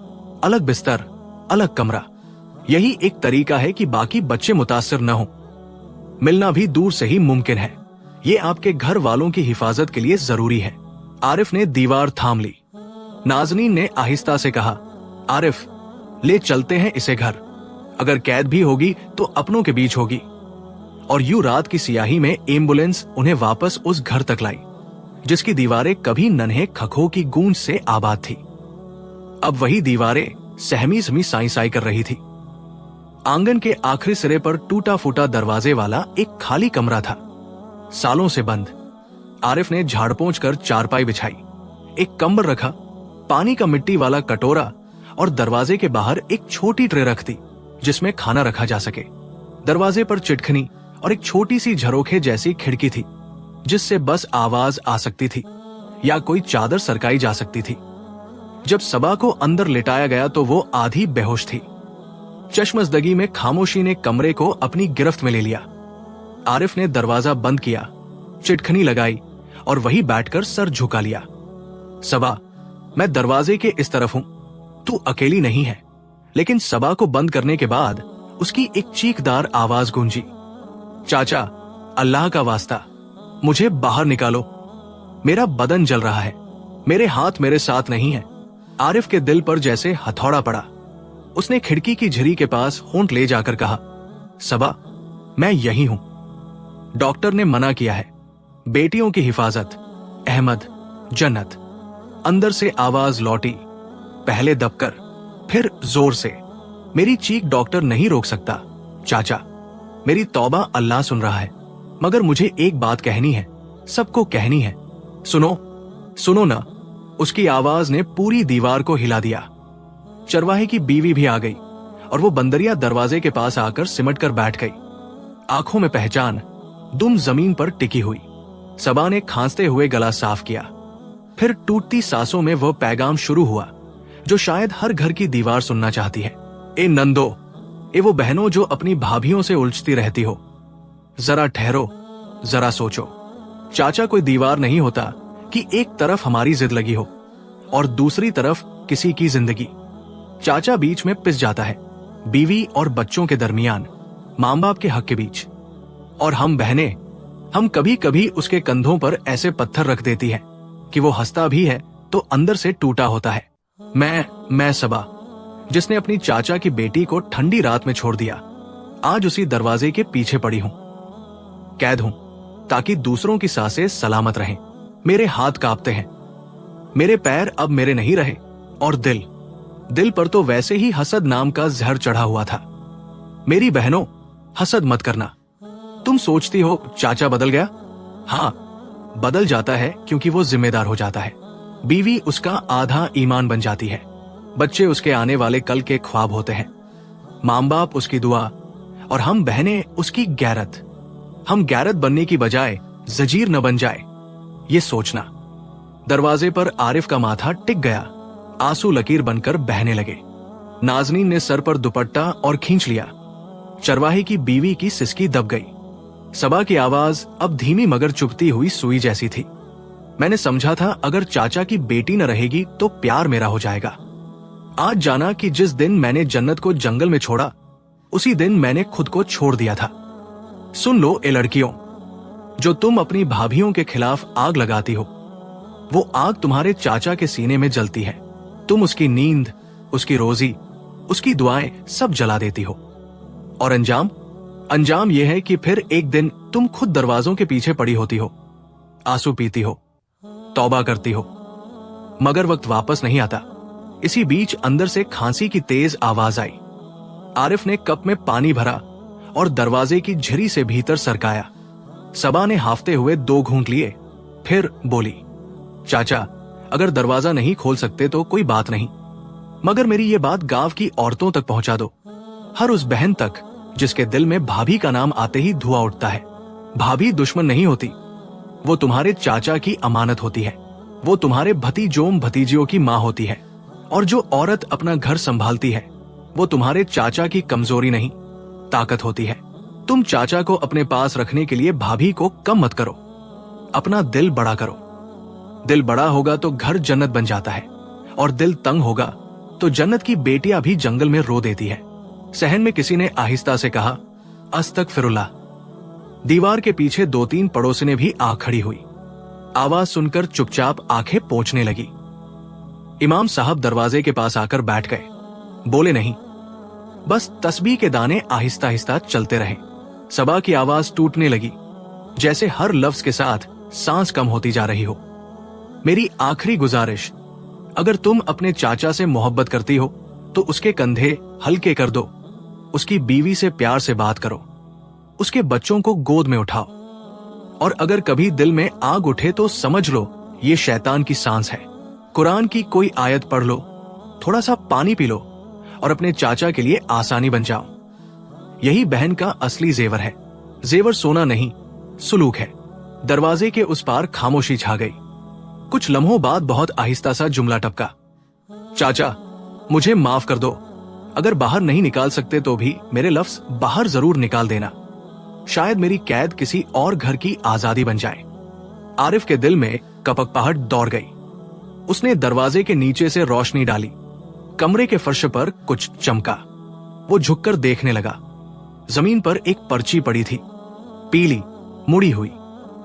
अलग बिस्तर, अलग कमरा। यही एक तरीका है कि बाकी बच्चे मुतासिर न हो। मिलना भी दूर से ही मुमकिन है। ये आपके घर वालों की हिफाजत के लिए जरूरी है। आरिफ ने दीवार थाम ली। नाजनीन ने आहिस्ता से कहा, आरिफ, ले चलते हैं इसे घर। अगर कैद भी होगी तो अपनों के बीच होगी। और यूं रात की सियाही में एम्बुलेंस उन्हें वापस उस घर तक लाई जिसकी दीवारें कभी नन्हे खखों की गूंज से आबाद थी। अब वही दीवारें सहमी सहमी साई साई कर रही थी। आंगन के आखिरी सिरे पर टूटा फूटा दरवाजे वाला एक खाली कमरा था, सालों से बंद। आरिफ ने झाड़ पोंछ कर चारपाई बिछाई, एक कंबल रखा, पानी का मिट्टी वाला कटोरा और दरवाजे के बाहर एक छोटी ट्रे रख दी जिसमें खाना रखा जा सके। दरवाजे पर चिटखनी और एक छोटी सी झरोखे जैसी खिड़की थी जिससे बस आवाज आ सकती थी या कोई चादर सरकाई जा सकती थी। जब सबा को अंदर लिटाया गया तो वो आधी बेहोश थी। चश्मशदगी में खामोशी ने कमरे को अपनी गिरफ्त में ले लिया। आरिफ ने दरवाजा बंद किया, चिटखनी लगाई और वही बैठकर सर झुका लिया। सबा, मैं दरवाजे के इस तरफ हूं, तू अकेली नहीं है। लेकिन सबा को बंद करने के बाद उसकी एक चीखदार आवाज गूंजी, चाचा, अल्लाह का वास्ता, मुझे बाहर निकालो, मेरा बदन जल रहा है, मेरे हाथ मेरे साथ नहीं है। आरिफ के दिल पर जैसे हथौड़ा पड़ा। उसने खिड़की की झिरी के पास होंठ ले जाकर कहा, सबा, मैं यही हूं। डॉक्टर ने मना किया है, बेटियों की हिफाजत, अहमद, जन्नत। अंदर से आवाज लौटी, पहले दबकर, फिर जोर से। मेरी चीख डॉक्टर नहीं रोक सकता। चाचा, मेरी तौबा अल्लाह सुन रहा है, मगर मुझे एक बात कहनी है, सबको कहनी है। सुनो, सुनो ना। उसकी आवाज ने पूरी दीवार को हिला दिया। चरवाहे की बीवी भी आ गई और वो बंदरिया दरवाजे के पास आकर सिमट कर बैठ गई। आंखों में पहचान, दुम जमीन पर टिकी हुई। सबा ने खांसते हुए गला साफ किया। फिर टूटती सांसों में वह पैगाम शुरू हुआ जो शायद हर घर की दीवार सुनना चाहती है। ए नंदो, ए वो बहनों जो अपनी भाभियों से उलझती रहती हो, जरा ठहरो, जरा सोचो। चाचा कोई दीवार नहीं होता कि एक तरफ हमारी जिद लगी हो और दूसरी तरफ किसी की जिंदगी। चाचा बीच में पिस जाता है, बीवी और बच्चों के दरमियान, मां बाप के हक के बीच। और हम बहनें, हम कभी कभी उसके कंधों पर ऐसे पत्थर रख देती है कि वो हंसता भी है तो अंदर से टूटा होता है। मैं सबा, जिसने अपनी चाचा की बेटी को ठंडी रात में छोड़ दिया, आज उसी दरवाजे के पीछे पड़ी हूं, कैद हूं, ताकि दूसरों की सांसें सलामत रहें। मेरे हाथ कांपते हैं, मेरे पैर अब मेरे नहीं रहे, और दिल पर तो वैसे ही हसद नाम का जहर चढ़ा हुआ था। मेरी बहनों, हसद मत करना। तुम सोचती हो चाचा बदल गया? हाँ, बदल जाता है, क्योंकि वो जिम्मेदार हो जाता है। बीवी उसका आधा ईमान बन जाती है, बच्चे उसके आने वाले कल के ख्वाब होते हैं, मां बाप उसकी दुआ, और हम बहनें उसकी गैरत। हम गैरत बनने की बजाय जजीर न बन जाए, ये सोचना। दरवाजे पर आरिफ का माथा टिक गया, आंसू लकीर बनकर बहने लगे। नाजनीन ने सर पर दुपट्टा और खींच लिया। चरवाहे की बीवी की सिसकी दब गई। सबा की आवाज अब धीमी मगर चुभती हुई सुई जैसी थी। मैंने समझा था अगर चाचा की बेटी न रहेगी तो प्यार मेरा हो जाएगा। आज जाना कि जिस दिन मैंने जन्नत को जंगल में छोड़ा, उसी दिन मैंने खुद को छोड़ दिया था। सुन लो ए लड़कियों, जो तुम अपनी भाभियों के खिलाफ आग लगाती हो, वो आग तुम्हारे चाचा के सीने में जलती है। तुम उसकी नींद, उसकी रोजी, उसकी दुआएं सब जला देती हो। और अंजाम यह है कि फिर एक दिन तुम खुद दरवाजों के पीछे पड़ी होती हो, आंसू पीती हो, तौबा करती हो, मगर वक्त वापस नहीं आता। इसी बीच अंदर से खांसी की तेज आवाज आई। आरिफ ने कप में पानी भरा और दरवाजे की झिरी से भीतर सरकाया। सबा ने हाफते हुए 2 घूंट लिए, फिर बोली, चाचा, अगर दरवाजा नहीं खोल सकते तो कोई बात नहीं, मगर मेरी ये बात गांव की औरतों तक पहुंचा दो, हर उस बहन तक जिसके दिल में भाभी का नाम आते ही धुआं उठता है। भाभी दुश्मन नहीं होती, वो तुम्हारे चाचा की अमानत होती है। वो तुम्हारे भतीजों भतीजियों की माँ होती है। और जो औरत अपना घर संभालती है, वो तुम्हारे चाचा की कमजोरी नहीं, ताकत होती है। तुम चाचा को अपने पास रखने के लिए भाभी को कम मत करो, अपना दिल बड़ा करो। दिल बड़ा होगा तो घर जन्नत बन जाता है, और दिल तंग होगा तो जन्नत की बेटियां भी जंगल में रो देती है। सहन में किसी ने आहिस्ता से कहा, अस्तगफिरुल्लाह। दीवार के पीछे 2-3 पड़ोसिनें भी आ खड़ी हुई। आवाज सुनकर चुपचाप आंखें पोंछने लगी। इमाम साहब दरवाजे के पास आकर बैठ गए, बोले नहीं, बस तस्बीह के दाने आहिस्ता आहिस्ता चलते रहे। सबा की आवाज टूटने लगी, जैसे हर लफ्ज के साथ सांस कम होती जा रही हो। मेरी आखिरी गुजारिश, अगर तुम अपने चाचा से मोहब्बत करती हो तो उसके कंधे हल्के कर दो, उसकी बीवी से प्यार से बात करो, उसके बच्चों को गोद में उठाओ। और अगर कभी दिल में आग उठे तो समझ लो ये शैतान की सांस है। कुरान की कोई आयत पढ़ लो, थोड़ा सा पानी पी लो, और अपने चाचा के लिए आसानी बन जाओ। यही बहन का असली जेवर है। जेवर सोना नहीं, सुलूक है। दरवाजे के उस पार खामोशी छा गई। कुछ लम्हों बाद बहुत आहिस्ता सा जुमला टपका, चाचा, मुझे माफ कर दो। अगर बाहर नहीं निकाल सकते तो भी मेरे लफ्ज बाहर जरूर निकाल देना। शायद मेरी कैद किसी और घर की आजादी बन जाए। आरिफ के दिल में कपकपाहट दौड़ गई। उसने दरवाजे के नीचे से रोशनी डाली। कमरे के फर्श पर कुछ चमका। वो झुककर देखने लगा। जमीन पर एक पर्ची पड़ी थी, पीली, मुड़ी हुई।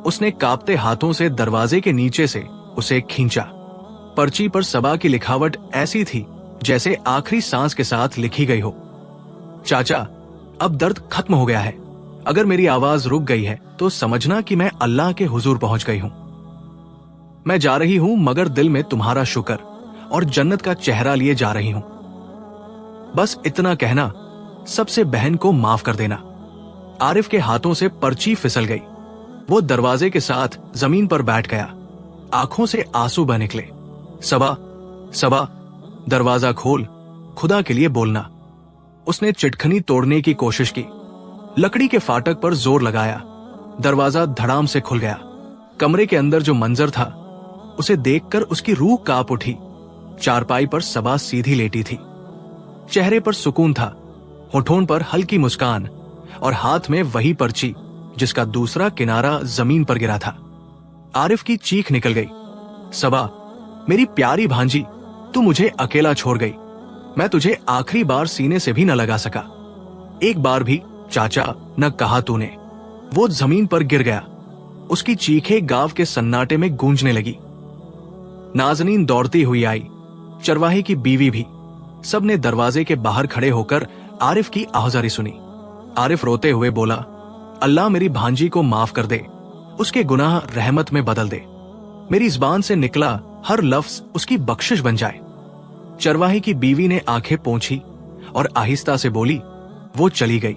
उसने कांपते हाथों से दरवाजे के नीचे से उसे खींचा। पर्ची पर सबा की लिखावट ऐसी थी जैसे आखिरी सांस के साथ लिखी गई हो। चाचा, अब दर्द खत्म हो गया है। अगर मेरी आवाज रुक गई है तो समझना कि मैं अल्लाह के हुजूर पहुंच गई हूं। मैं जा रही हूं, मगर दिल में तुम्हारा शुक्र और जन्नत का चेहरा लिए जा रही हूं। बस इतना कहना, सबसे बहन को माफ कर देना। आरिफ के हाथों से पर्ची फिसल गई। वो दरवाजे के साथ जमीन पर बैठ गया। आंखों से आंसू बह निकले। सबा, दरवाजा खोल, खुदा के लिए बोलना। उसने चिटखनी तोड़ने की कोशिश की। लकड़ी के फाटक पर जोर लगाया। दरवाजा धड़ाम से खुल गया। कमरे के अंदर जो मंजर था उसे देखकर उसकी रूह कांप उठी। चारपाई पर सबा सीधी लेटी थी, चेहरे पर सुकून था, होठों पर हल्की मुस्कान और हाथ में वही पर्ची जिसका दूसरा किनारा जमीन पर गिरा था। आरिफ की चीख निकल गई, सबा मेरी प्यारी भांजी, तू मुझे अकेला छोड़ गई। मैं तुझे आखिरी बार सीने से भी न लगा सका। एक बार भी चाचा न कहा तूने। वो जमीन पर गिर गया। उसकी चीखें गांव के सन्नाटे में गूंजने लगी। नाज़नीन दौड़ती हुई आई, चरवाहे की बीवी भी। सबने दरवाजे के बाहर खड़े होकर आरिफ की आहुजारी सुनी। आरिफ रोते हुए बोला, अल्लाह मेरी भांजी को माफ कर दे, उसके गुनाह रहमत में बदल दे। मेरी जुबान से निकला हर लफ्ज उसकी बख्शिश बन जाए। चरवाहे की बीवी ने आंखें पोंछी और आहिस्ता से बोली, वो चली गई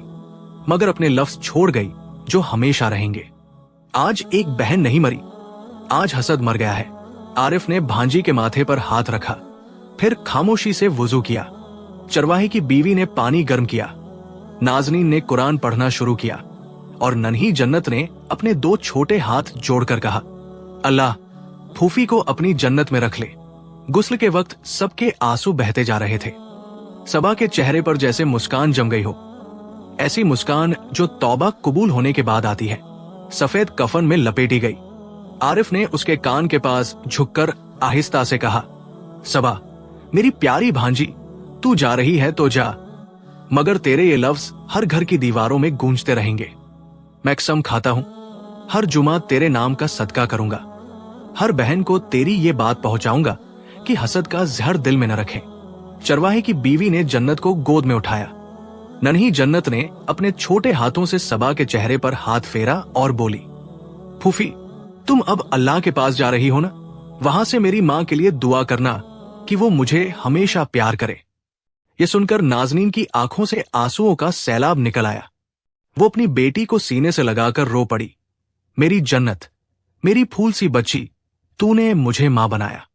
मगर अपने लफ्ज छोड़ गई जो हमेशा रहेंगे। आज एक बहन नहीं मरी, आज हसद मर गया है। आरिफ ने भांजी के माथे पर हाथ रखा, फिर खामोशी से वुजू किया। चरवाहे की बीवी ने पानी गर्म किया। नाज़नीन ने कुरान पढ़ना शुरू किया और नन्ही जन्नत ने अपने 2 छोटे हाथ जोड़कर कहा, अल्लाह फूफी को अपनी जन्नत में रख ले। गुस्ल के वक्त सबके आंसू बहते जा रहे थे। सबा के चेहरे पर जैसे मुस्कान जम गई हो, ऐसी मुस्कान जो तौबा कबूल होने के बाद आती है। सफेद कफन में लपेटी गई। आरिफ ने उसके कान के पास झुककर आहिस्ता से कहा, सबा मेरी प्यारी भांजी, तू जा रही है तो जा, मगर तेरे ये लफ्ज हर घर की दीवारों में गूंजते रहेंगे। मैं कसम खाता हूं, हर जुमा तेरे नाम का सदका करूंगा। हर बहन को तेरी ये बात पहुंचाऊंगा कि हसद का जहर दिल में न रखें। चरवाहे की बीवी ने जन्नत को गोद में उठाया। नन्ही जन्नत ने अपने छोटे हाथों से सबा के चेहरे पर हाथ फेरा और बोली, फूफी तुम अब अल्लाह के पास जा रही हो ना, वहां से मेरी मां के लिए दुआ करना कि वो मुझे हमेशा प्यार करे। ये सुनकर नाज़नीन की आंखों से आंसुओं का सैलाब निकल आया। वो अपनी बेटी को सीने से लगाकर रो पड़ी, मेरी जन्नत, मेरी फूल सी बच्ची, तूने मुझे मां बनाया।